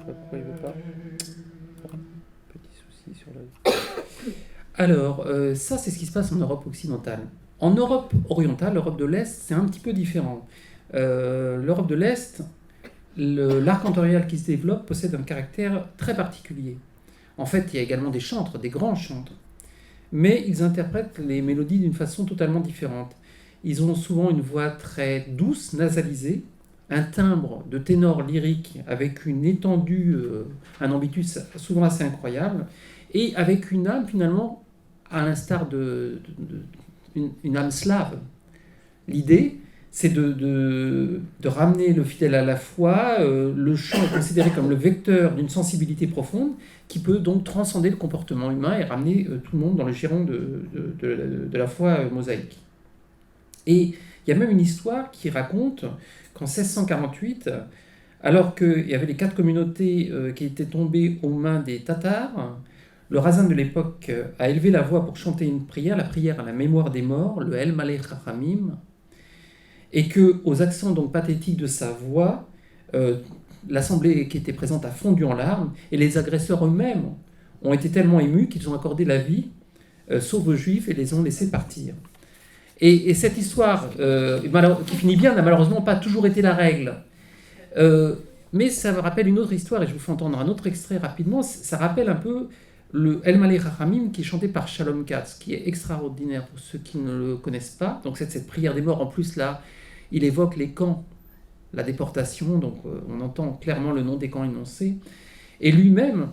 Pourquoi il veut pas? Petit souci sur le... Alors, ça, c'est ce qui se passe en Europe occidentale. En Europe orientale, l'Europe de l'Est, c'est un petit peu différent. L'Europe de l'Est, l'arc cantorial qui se développe possède un caractère très particulier. En fait, il y a également des chantres, des grands chantres. Mais ils interprètent les mélodies d'une façon totalement différente. Ils ont souvent une voix très douce, nasalisée, un timbre de ténor lyrique avec une étendue, un ambitus souvent assez incroyable, et avec une âme finalement, à l'instar une âme slave. L'idée, c'est de ramener le fidèle à la foi. Le chant est considéré comme le vecteur d'une sensibilité profonde qui peut donc transcender le comportement humain et ramener tout le monde dans le giron de la foi mosaïque. Et il y a même une histoire qui raconte qu'en 1648, alors qu'il y avait les 4 communautés qui étaient tombées aux mains des Tatars, le rabbin de l'époque a élevé la voix pour chanter une prière, la prière à la mémoire des morts, le El Malech Chachamim, et que, aux accents donc pathétiques de sa voix, l'assemblée qui était présente a fondu en larmes, et les agresseurs eux-mêmes ont été tellement émus qu'ils ont accordé la vie, sauf aux Juifs, et les ont laissés partir. Et cette histoire, qui finit bien, n'a malheureusement pas toujours été la règle. Mais ça me rappelle une autre histoire, et je vous fais entendre un autre extrait rapidement. Ça rappelle un peu le El Malech Chachamim qui est chanté par Shalom Katz, qui est extraordinaire pour ceux qui ne le connaissent pas. Donc cette prière des morts, en plus là, il évoque les camps, la déportation, donc on entend clairement le nom des camps énoncés. Et lui-même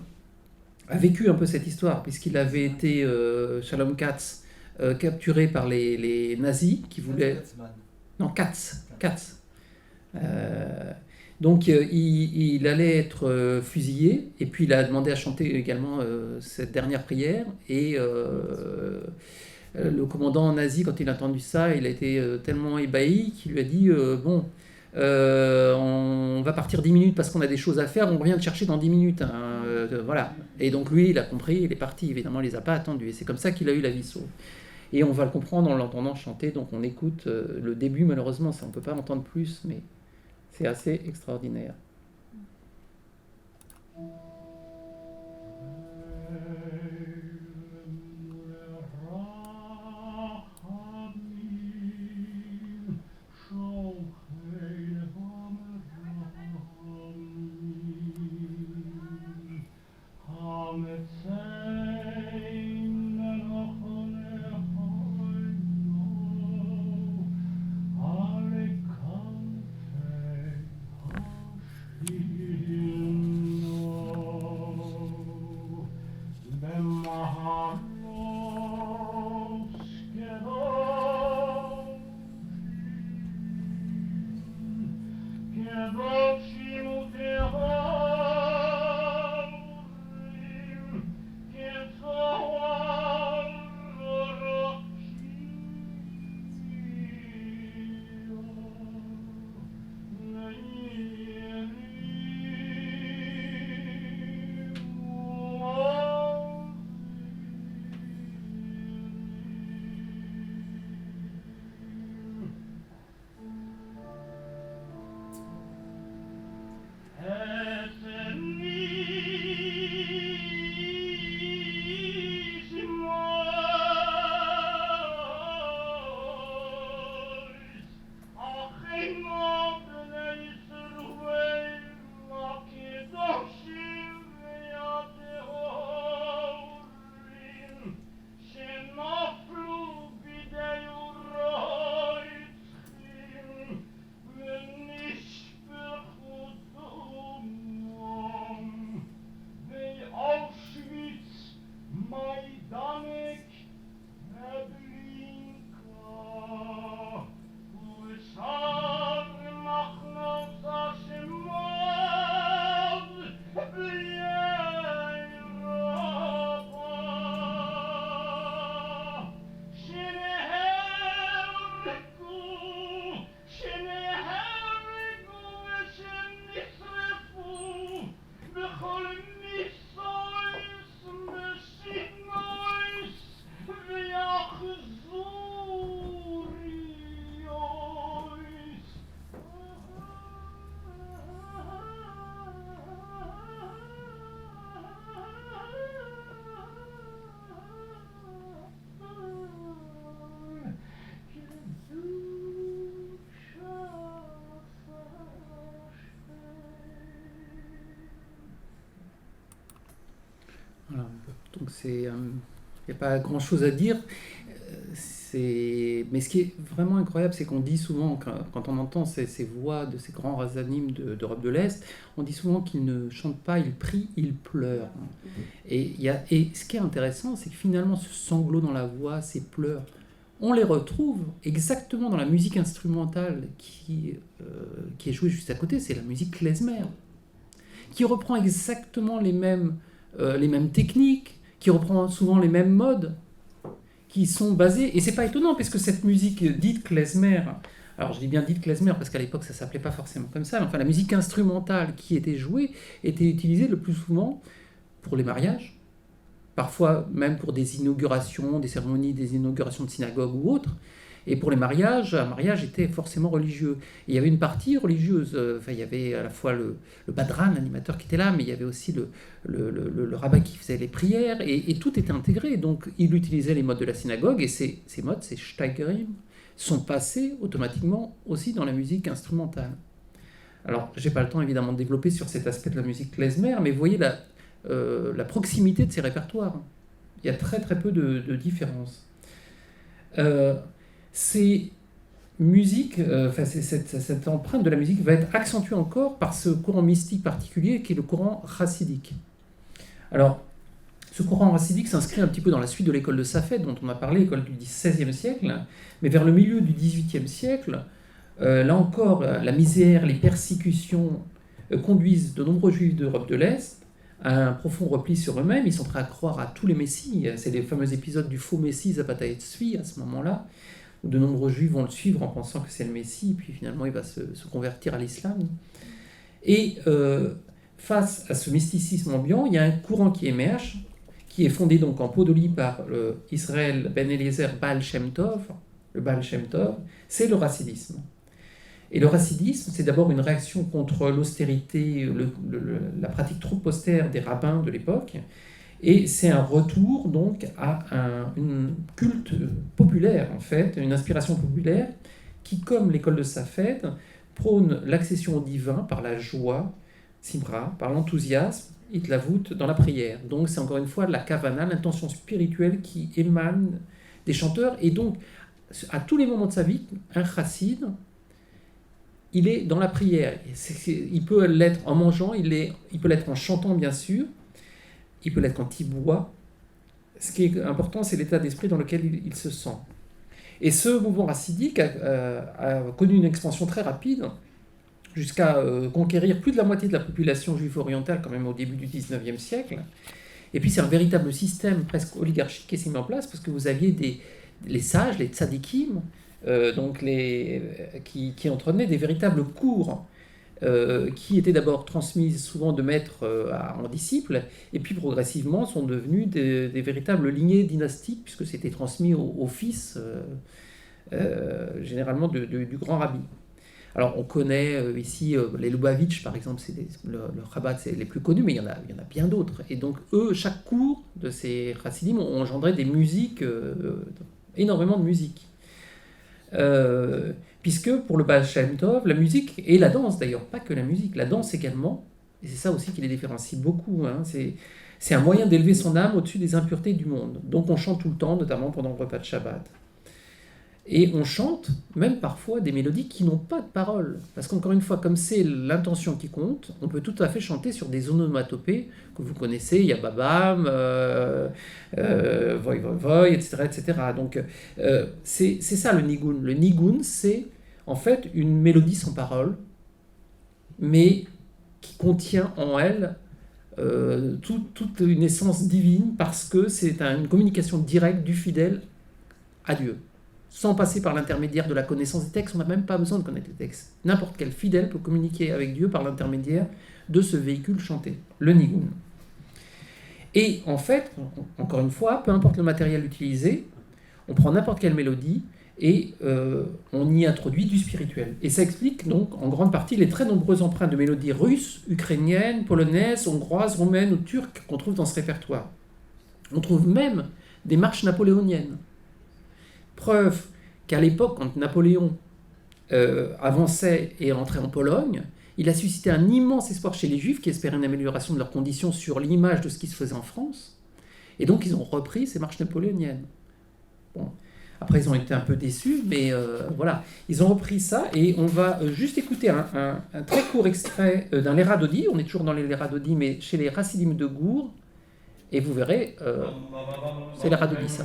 a vécu un peu cette histoire, puisqu'il avait été, Shalom Katz, capturé par les nazis qui voulaient... Non, Katz. Donc il allait être fusillé, et puis il a demandé à chanter également cette dernière prière, et le commandant nazi, quand il a entendu ça, il a été tellement ébahi qu'il lui a dit on va partir 10 minutes parce qu'on a des choses à faire, on revient te chercher dans 10 minutes. Hein, voilà. Et donc lui, il a compris, il est parti, évidemment, il les a pas attendus, et c'est comme ça qu'il a eu la vie sauve. Et on va le comprendre en l'entendant chanter, donc on écoute le début, malheureusement, ça on ne peut pas entendre plus, mais c'est assez extraordinaire. Voilà. Donc il n'y a pas grand-chose à dire. Mais ce qui est vraiment incroyable, c'est qu'on dit souvent, quand on entend ces voix de ces grands razanim d'Europe de l'Est, on dit souvent qu'ils ne chantent pas, ils prient, ils pleurent. Et ce qui est intéressant, c'est que finalement, ce sanglot dans la voix, ces pleurs, on les retrouve exactement dans la musique instrumentale qui est jouée juste à côté, c'est la musique klezmer, qui reprend exactement les mêmes techniques, qui reprend souvent les mêmes modes, qui sont basés, et c'est pas étonnant, puisque cette musique dite klezmer, alors je dis bien dite klezmer parce qu'à l'époque ça s'appelait pas forcément comme ça, mais enfin la musique instrumentale qui était jouée était utilisée le plus souvent pour les mariages, parfois même pour des inaugurations, des cérémonies, des inaugurations de synagogues ou autres. Et pour les mariages, un mariage était forcément religieux. Et il y avait une partie religieuse. Enfin, il y avait à la fois le badran, l'animateur qui était là, mais il y avait aussi le rabbin qui faisait les prières, et tout était intégré. Donc il utilisait les modes de la synagogue, et ces modes, ces steigerim, sont passés automatiquement aussi dans la musique instrumentale. Alors, j'ai pas le temps évidemment de développer sur cet aspect de la musique klezmer, mais vous voyez la proximité de ces répertoires. Il y a très très peu de différences. Ces musiques, cette empreinte de la musique va être accentuée encore par ce courant mystique particulier qui est le courant chassidique. Alors, ce courant chassidique s'inscrit un petit peu dans la suite de l'école de Safed, dont on a parlé, l'école du XVIe siècle, mais vers le milieu du XVIIIe siècle, là encore, la misère, les persécutions conduisent de nombreux juifs d'Europe de l'Est à un profond repli sur eux-mêmes. Ils sont prêts à croire à tous les messies. C'est les fameux épisodes du faux messie Zapata Tzvi à ce moment-là, où de nombreux juifs vont le suivre en pensant que c'est le messie, puis finalement il va se convertir à l'islam. Et face à ce mysticisme ambiant, il y a un courant qui émerge, qui est fondé donc en Podolie par Israël Ben Eliezer Baal Shem Tov. Le Baal Shem Tov, c'est le rassidisme. Et le rassidisme, c'est d'abord une réaction contre l'austérité, la pratique trop austère des rabbins de l'époque, et c'est un retour donc à un culte populaire, en fait, une inspiration populaire qui, comme l'école de Safed, prône l'accession au divin par la joie, simra, par l'enthousiasme, itlavut, dans la prière. Donc c'est encore une fois la kavana, l'intention spirituelle qui émane des chanteurs, et donc à tous les moments de sa vie, un chassid, il est dans la prière. Il peut l'être en mangeant, il peut l'être en chantant bien sûr, il peut l'être quand il boit. Ce qui est important, c'est l'état d'esprit dans lequel il se sent. Et ce mouvement racidique a connu une expansion très rapide, jusqu'à conquérir plus de la moitié de la population juive orientale quand même au début du 19e siècle. Et puis c'est un véritable système presque oligarchique qui s'est mis en place, parce que vous aviez les sages, les tzadikim, qui entretenaient des véritables cours qui étaient d'abord transmises souvent de maître en disciples, et puis progressivement sont devenus des véritables lignées dynastiques, puisque c'était transmis au fils, généralement du grand rabbi. Alors on connaît ici les Lubavitch, par exemple, c'est le Chabad, c'est les plus connus, mais il y en a bien d'autres. Et donc eux, chaque cours de ces chassidim ont engendré des musiques, énormément de musique. Puisque pour le Baal Shem Tov, la musique, et la danse d'ailleurs, pas que la musique, la danse également, et c'est ça aussi qui les différencie beaucoup, hein, c'est un moyen d'élever son âme au-dessus des impuretés du monde. Donc on chante tout le temps, notamment pendant le repas de Shabbat. Et on chante même parfois des mélodies qui n'ont pas de paroles. Parce qu'encore une fois, comme c'est l'intention qui compte, on peut tout à fait chanter sur des onomatopées que vous connaissez, Yababam, Voy Voy Voy, etc. etc. Donc c'est ça le nigun. Le nigun, c'est en fait une mélodie sans parole, mais qui contient en elle toute une essence divine, parce que c'est une communication directe du fidèle à Dieu. Sans passer par l'intermédiaire de la connaissance des textes, on n'a même pas besoin de connaître les textes. N'importe quel fidèle peut communiquer avec Dieu par l'intermédiaire de ce véhicule chanté, le nigun. Et en fait, encore une fois, peu importe le matériel utilisé, on prend n'importe quelle mélodie et on y introduit du spirituel. Et ça explique donc en grande partie les très nombreuses empreintes de mélodies russes, ukrainiennes, polonaises, hongroises, roumaines ou turques qu'on trouve dans ce répertoire. On trouve même des marches napoléoniennes. Preuve qu'à l'époque, quand Napoléon avançait et entrait en Pologne, il a suscité un immense espoir chez les Juifs qui espéraient une amélioration de leurs conditions sur l'image de ce qui se faisait en France. Et donc, ils ont repris ces marches napoléoniennes. Bon. Après, ils ont été un peu déçus, mais voilà. Ils ont repris ça, et on va juste écouter un très court extrait d'un Lera Dodi. On est toujours dans les Lera Dodi, mais chez les Chassidim de Gour, Et vous verrez, c'est la Radonissa.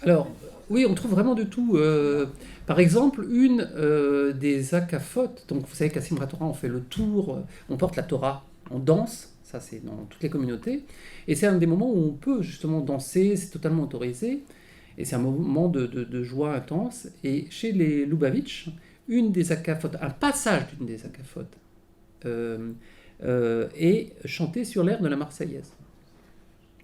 Alors, oui, on trouve vraiment de tout. Par exemple, une des akafot, donc vous savez qu'à Simchat Torah, on fait le tour, on porte la Torah, on danse, ça c'est dans toutes les communautés, et c'est un des moments où on peut justement danser, c'est totalement autorisé, et c'est un moment de joie intense. Et chez les Lubavitch, une des akafot, un passage d'une des akafot, est chanté sur l'air de la Marseillaise.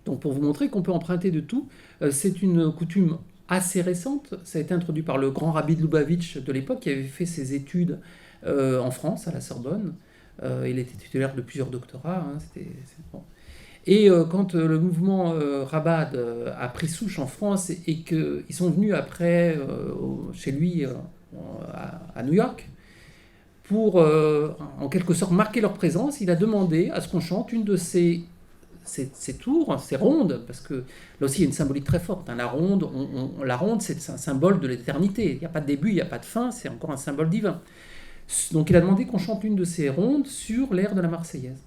Donc pour vous montrer qu'on peut emprunter de tout, c'est une coutume assez récente. Ça a été introduit par le grand rabbi de Lubavitch de l'époque, qui avait fait ses études en France, à la Sorbonne. Il était titulaire de plusieurs doctorats. Bon. Et quand le mouvement Chabad a pris souche en France et qu'ils sont venus après chez lui à New York, pour en quelque sorte marquer leur présence, il a demandé à ce qu'on chante une de ces tours, ces rondes, parce que là aussi il y a une symbolique très forte. La ronde, c'est un symbole de l'éternité. Il n'y a pas de début, il n'y a pas de fin, c'est encore un symbole divin. Donc il a demandé qu'on chante une de ces rondes sur l'air de la Marseillaise.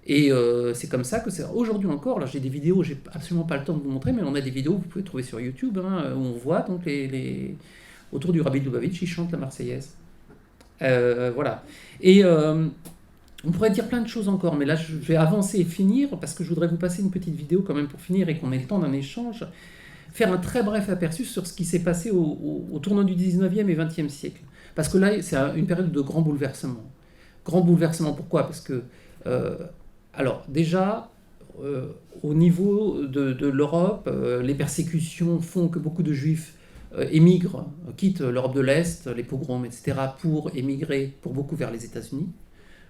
Et c'est comme ça que c'est aujourd'hui encore. Là j'ai des vidéos, j'ai absolument pas le temps de vous montrer, mais on a des vidéos que vous pouvez trouver sur YouTube, où on voit donc autour du rabbi de Lubavitch, ils chantent la Marseillaise. Voilà. Et on pourrait dire plein de choses encore, mais là je vais avancer et finir, parce que je voudrais vous passer une petite vidéo quand même pour finir et qu'on ait le temps d'un échange, faire un très bref aperçu sur ce qui s'est passé au tournant du 19e et 20e siècle. Parce que là, c'est une période de grand bouleversement. Grand bouleversement, pourquoi ? Parce que, alors déjà, au niveau de l'Europe, les persécutions font que beaucoup de Juifs émigrent, quittent l'Europe de l'Est, les pogroms, etc., pour émigrer pour beaucoup vers les États-Unis.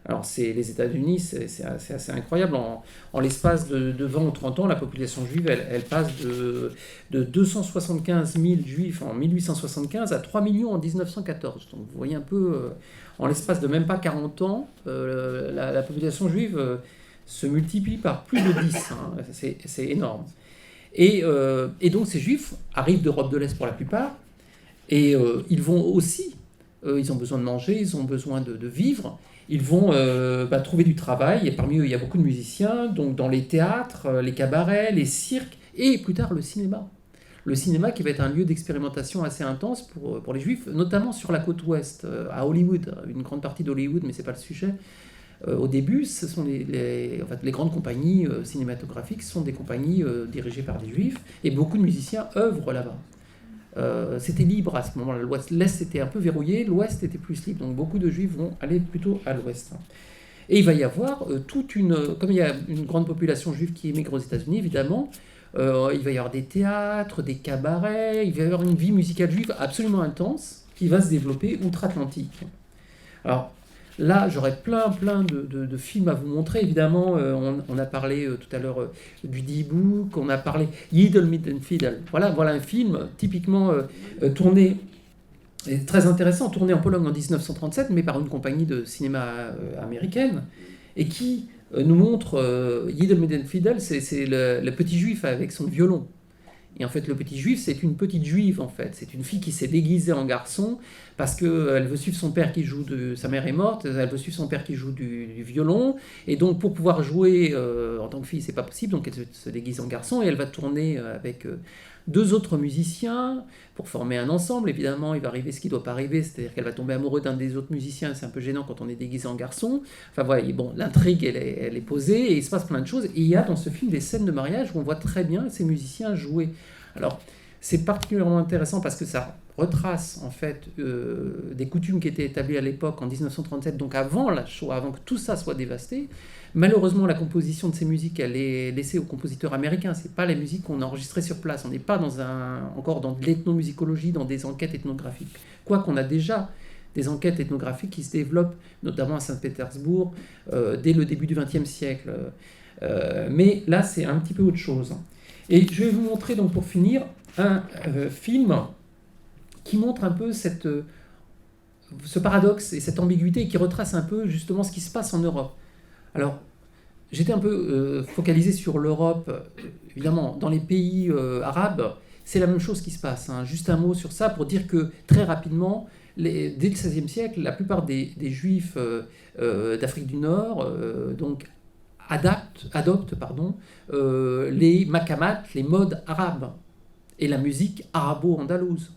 Alors, les États-Unis, c'est assez incroyable. En l'espace de 20 ou 30 ans, la population juive, elle passe de 275 000 juifs en 1875 à 3 millions en 1914. Donc, vous voyez un peu, en l'espace de même pas 40 ans, la population juive se multiplie par plus de 10. C'est énorme. Et donc, ces juifs arrivent d'Europe de l'Est pour la plupart, et ils vont aussi, ils ont besoin de manger, ils ont besoin de vivre. Ils vont trouver du travail, et parmi eux, il y a beaucoup de musiciens, donc dans les théâtres, les cabarets, les cirques, et plus tard le cinéma. Le cinéma qui va être un lieu d'expérimentation assez intense pour les Juifs, notamment sur la côte ouest, à Hollywood, une grande partie d'Hollywood, mais ce n'est pas le sujet. Au début, ce sont les grandes compagnies cinématographiques sont des compagnies dirigées par des Juifs, et beaucoup de musiciens œuvrent là-bas. C'était libre à ce moment-là. L'Est était un peu verrouillé, l'Ouest était plus libre. Donc beaucoup de Juifs vont aller plutôt à l'Ouest. Et il va y avoir comme il y a une grande population juive qui émigre aux États-Unis, évidemment, il va y avoir des théâtres, des cabarets, il va y avoir une vie musicale juive absolument intense qui va se développer outre-Atlantique. Alors là, j'aurais plein de films à vous montrer. Évidemment, on a parlé tout à l'heure du D-Book, on a parlé Yidel mit den Fiedel. Voilà un film typiquement tourné, et très intéressant, tourné en Pologne en 1937, mais par une compagnie de cinéma américaine, et qui nous montre Yidel mit den Fiedel, c'est le petit juif avec son violon. Et en fait, le petit juif, c'est une petite juive, en fait. C'est une fille qui s'est déguisée en garçon parce qu'elle veut suivre son père qui joue sa mère est morte, elle veut suivre son père qui joue du violon. Et donc, pour pouvoir jouer en tant que fille, c'est pas possible. Donc, elle se déguise en garçon et elle va tourner avec 2 autres musiciens pour former un ensemble. Évidemment, il va arriver ce qui ne doit pas arriver, c'est-à-dire qu'elle va tomber amoureuse d'un des autres musiciens. C'est un peu gênant quand on est déguisé en garçon. Enfin, voilà, bon, l'intrigue, elle est posée et il se passe plein de choses. Et il y a dans ce film des scènes de mariage où on voit très bien ces musiciens jouer. Alors, c'est particulièrement intéressant parce que ça retrace en fait des coutumes qui étaient établies à l'époque en 1937, donc avant la Shoah, avant que tout ça soit dévasté. Malheureusement, la composition de ces musiques, elle est laissée aux compositeurs américains. C'est pas les musiques qu'on a enregistrées sur place. On n'est pas encore dans de l'ethnomusicologie, dans des enquêtes ethnographiques. Quoiqu'on a déjà des enquêtes ethnographiques qui se développent, notamment à Saint-Pétersbourg, dès le début du XXe siècle. Mais là, c'est un petit peu autre chose. Et je vais vous montrer, donc, pour finir, un film qui montre un peu ce paradoxe et cette ambiguïté et qui retrace un peu justement ce qui se passe en Europe. Alors, j'étais un peu focalisé sur l'Europe. Évidemment, dans les pays arabes, c'est la même chose qui se passe. Hein. Juste un mot sur ça pour dire que très rapidement, dès le XVIe siècle, la plupart des Juifs d'Afrique du Nord donc, adoptent les maqamates, les modes arabes et la musique arabo-andalouse,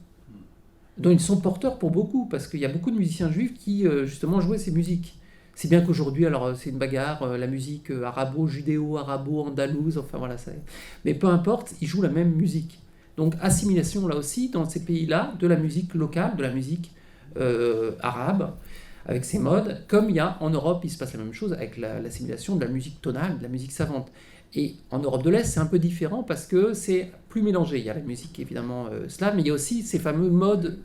dont ils sont porteurs pour beaucoup, parce qu'il y a beaucoup de musiciens juifs qui justement jouaient ces musiques. C'est bien qu'aujourd'hui, alors c'est une bagarre, la musique arabo-judéo, arabo-andalouse, enfin voilà, mais peu importe, ils jouent la même musique. Donc assimilation là aussi, dans ces pays-là, de la musique locale, de la musique arabe, avec ses modes, comme il y a en Europe, il se passe la même chose avec l'assimilation de la musique tonale, de la musique savante. Et en Europe de l'Est, c'est un peu différent parce que c'est plus mélangé. Il y a la musique évidemment slave, mais il y a aussi ces fameux modes,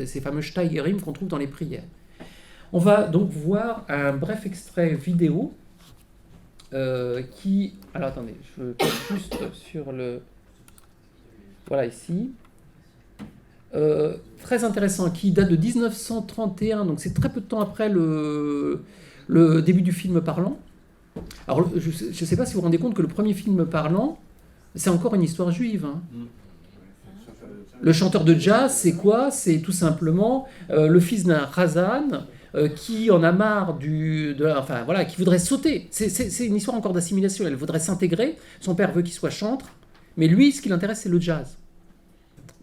ces fameux steigerim qu'on trouve dans les prières. On va donc voir un bref extrait vidéo qui... Alors attendez, je clique juste sur le... Voilà ici. Très intéressant, qui date de 1931, donc c'est très peu de temps après le début du film parlant. Alors, je ne sais pas si vous vous rendez compte que le premier film parlant, c'est encore une histoire juive. Hein. Le chanteur de jazz, c'est quoi? C'est tout simplement le fils d'un Razan qui en a marre qui voudrait sauter. C'est une histoire encore d'assimilation. Elle voudrait s'intégrer. Son père veut qu'il soit chantre, mais lui, ce qui l'intéresse, c'est le jazz.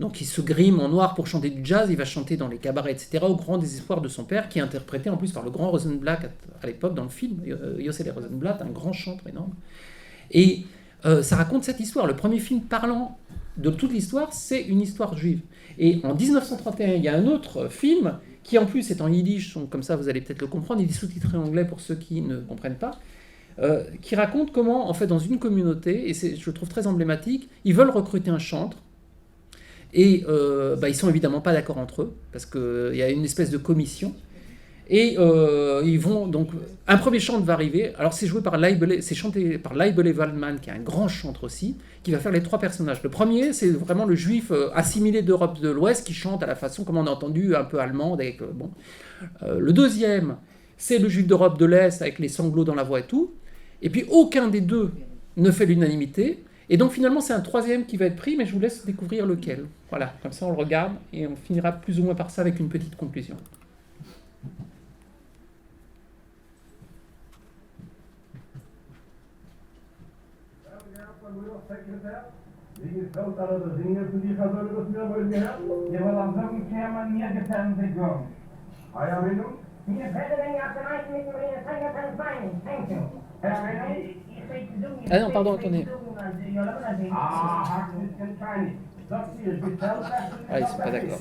Donc il se grime en noir pour chanter du jazz, il va chanter dans les cabarets, etc., au grand désespoir de son père, qui est interprété en plus par le grand Rosenblatt à l'époque dans le film, Yosele Rosenblatt, un grand chanteur énorme. Et ça raconte cette histoire. Le premier film parlant de toute l'histoire, c'est une histoire juive. Et en 1931, il y a un autre film, qui en plus est en yiddish, donc comme ça vous allez peut-être le comprendre, il est sous-titré en anglais pour ceux qui ne comprennent pas, qui raconte comment, en fait, dans une communauté, et je le trouve très emblématique, ils veulent recruter un chantre. Et ils sont évidemment pas d'accord entre eux, parce qu'il y a une espèce de commission. Et ils vont donc... Un premier chantre va arriver, alors c'est joué par c'est chanté par Leibele Waldman, qui est un grand chantre aussi, qui va faire les trois personnages. Le premier, c'est vraiment le juif assimilé d'Europe de l'Ouest, qui chante à la façon, comme on a entendu, un peu allemande. Le deuxième, c'est le juif d'Europe de l'Est, avec les sanglots dans la voix et tout. Et puis aucun des deux ne fait l'unanimité. Et donc finalement, c'est un troisième qui va être pris, mais je vous laisse découvrir lequel. Voilà, comme ça on le regarde, et on finira plus ou moins par ça avec une petite conclusion. Ah non, pardon, attendez. Ah, ils sont pas d'accord.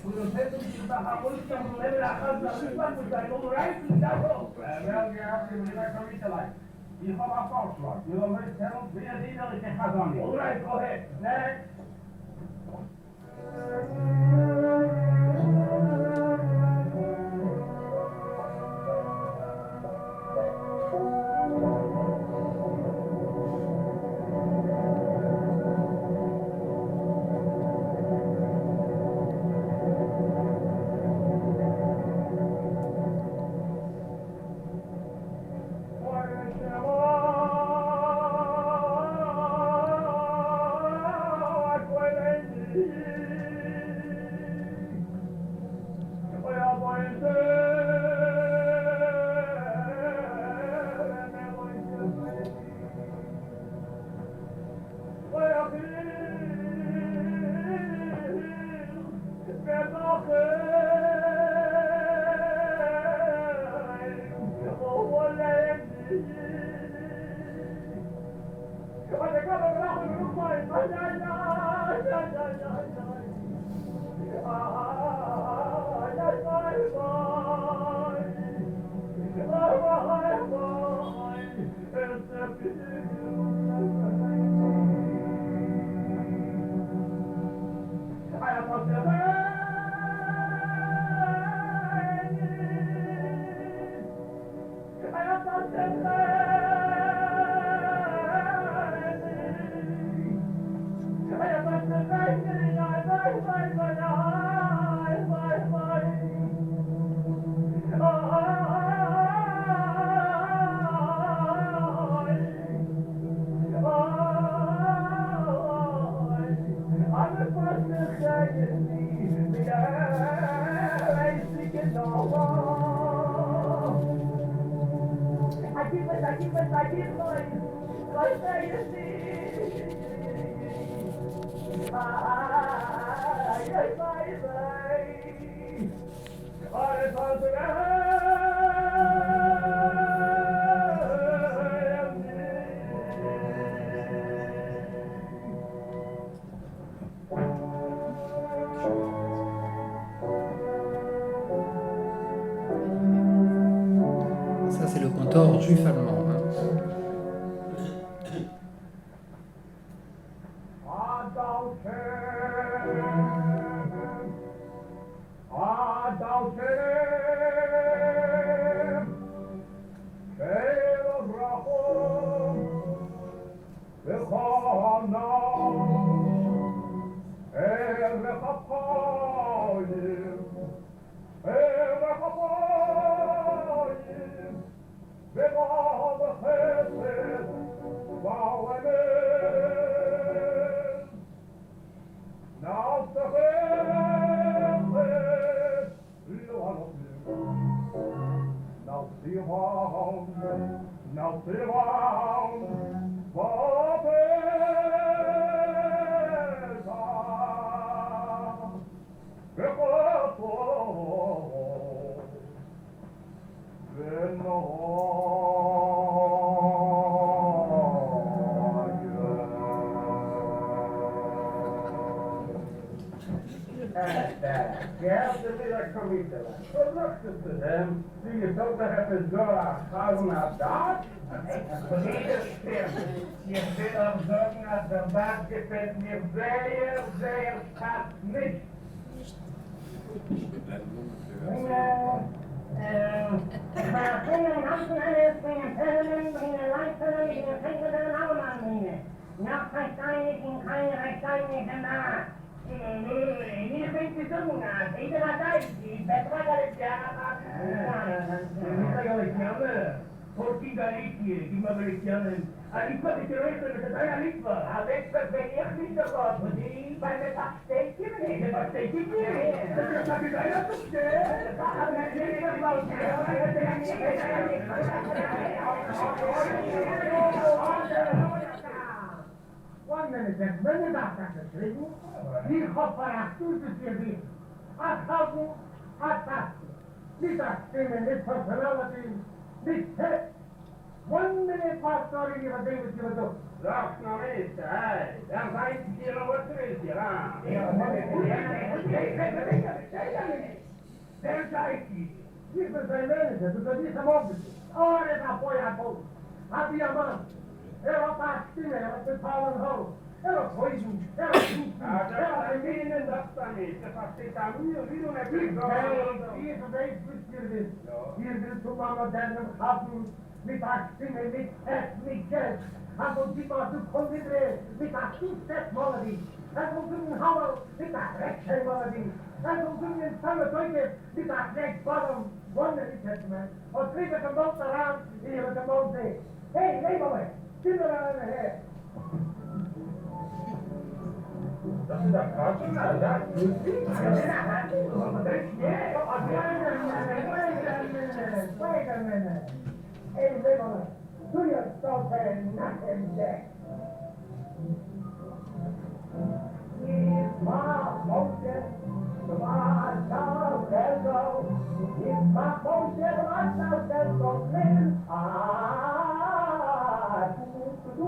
Thank you. Ça, c'est le cantor juif allemand. Hein. Zie je zo dat het is door gaan naar daar? Je bent op zoek naar de baas, je bent niet zeer gaat niet. Maar geen hansen en geen pellen, geen lijken, geen fingers en allemaal niet. Nog waarschijnlijk in geen waarschijnlijk vandaag. Hier bent je zo naar, iedere tijd, die Porti Galicia, die Mauritianen. Ik wat ik eruit met het bijna niet was. Ik ben echt niet zo goed. Die bij de baksteekje meneer. De baksteekje meneer. Dat heb je bijna versteld. Dat gaat mij niet meer wel. One minute, when the doctor says, he hop for a two to see a thousand, a thousand. This acting this personality, this head. 1 minute past story you have a day with you do. Last no minute, I'm going to hear what it is, There's Ike. This is the manager, because he's a mobile. Oh, there's a boy I told. I'll be a man. Era pastina, era the power hole. Era poison, era soup. Era the meaning and the stomach. The pastita, we don't have to go. He is a very good student. He is to Mama Daniel Happen, mit Stimme, mit Hess, mit Jazz. Han får titta du kommer vidare med att stort melodi. Han får sjunga Howell med att räcka melodi. Han får sjunga samma Deutsche med att räcka bottom. One minute testament. Och tre kan låta around i hela månaden. Hey, Leroy. Sit around here. Das ist der Karten, ja. Das ist Wait a minute. Hey, Leroy. Do yourself a nothing there. It's my motion, my soul can go. It's my motion, my soul can go. I do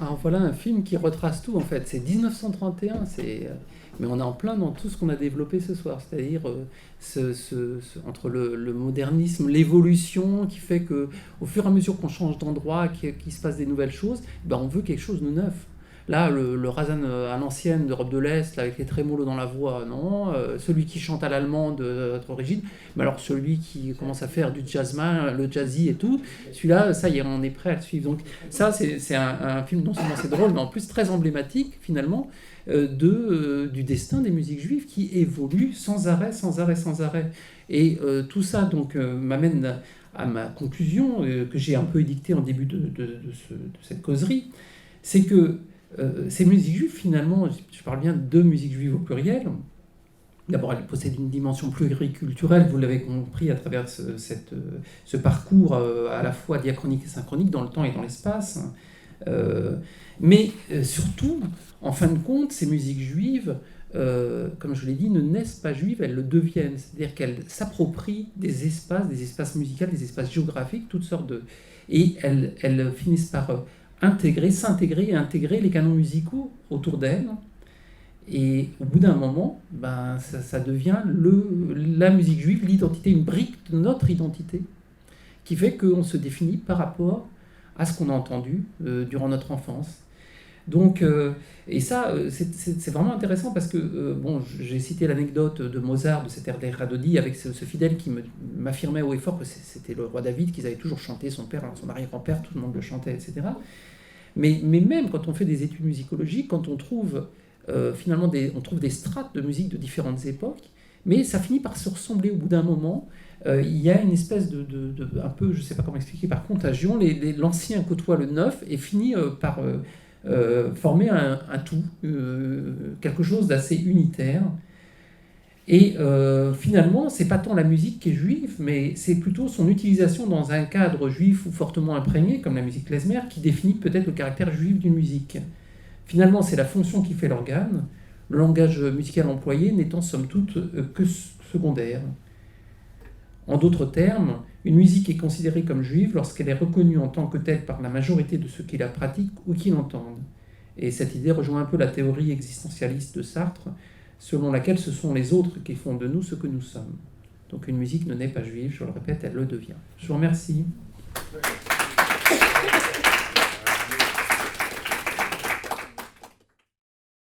Alors voilà un film qui retrace tout en fait. C'est 1931, mais on est en plein dans tout ce qu'on a développé ce soir, c'est-à-dire entre le modernisme, l'évolution qui fait que au fur et à mesure qu'on change d'endroit, qu'il se passe des nouvelles choses, ben on veut quelque chose de neuf. Là, le Razan à l'ancienne d'Europe de l'Est, là, avec les trémolos dans la voix, non. Celui qui chante à l'allemande, trop rigide. Mais alors celui qui commence à faire du jazzman, le jazzy et tout, celui-là, ça y est, on est prêt à le suivre. Donc ça, c'est un film non seulement c'est drôle, mais en plus très emblématique, finalement, du destin des musiques juives qui évoluent sans arrêt. Et tout ça, donc, m'amène à ma conclusion, que j'ai un peu édictée en début de cette causerie, c'est que ces musiques juives, finalement, je parle bien de musique juive au pluriel. D'abord, elles possèdent une dimension pluriculturelle, vous l'avez compris à travers ce parcours à la fois diachronique et synchronique dans le temps et dans l'espace. Mais surtout, en fin de compte, ces musiques juives, comme je l'ai dit, ne naissent pas juives, elles le deviennent. C'est-à-dire qu'elles s'approprient des espaces musicaux, des espaces géographiques, toutes sortes de... Et elles finissent par s'intégrer et intégrer les canons musicaux autour d'elles. Et au bout d'un moment, ben, ça devient la musique juive, l'identité, une brique de notre identité, qui fait qu'on se définit par rapport à ce qu'on a entendu durant notre enfance. Donc, et ça, c'est vraiment intéressant parce que, bon, j'ai cité l'anecdote de Mozart, de cet air d'Herr Radodi, avec ce fidèle qui m'affirmait haut et fort que c'était le roi David qu'ils avaient toujours chanté, son père, son arrière-grand-père, tout le monde le chantait, etc. Mais même quand on fait des études musicologiques, quand on trouve finalement on trouve des strates de musique de différentes époques, mais ça finit par se ressembler au bout d'un moment. Il y a une espèce de un peu, je ne sais pas comment expliquer, par contagion, l'ancien côtoie le neuf et finit par former un tout, quelque chose d'assez unitaire. Et finalement, c'est pas tant la musique qui est juive, mais c'est plutôt son utilisation dans un cadre juif ou fortement imprégné, comme la musique klezmer, qui définit peut-être le caractère juif d'une musique. Finalement, c'est la fonction qui fait l'organe, le langage musical employé n'étant somme toute que secondaire. En d'autres termes, une musique est considérée comme juive lorsqu'elle est reconnue en tant que telle par la majorité de ceux qui la pratiquent ou qui l'entendent. Et cette idée rejoint un peu la théorie existentialiste de Sartre, selon laquelle ce sont les autres qui font de nous ce que nous sommes. Donc une musique ne naît pas juive, je le répète, elle le devient. Je vous remercie.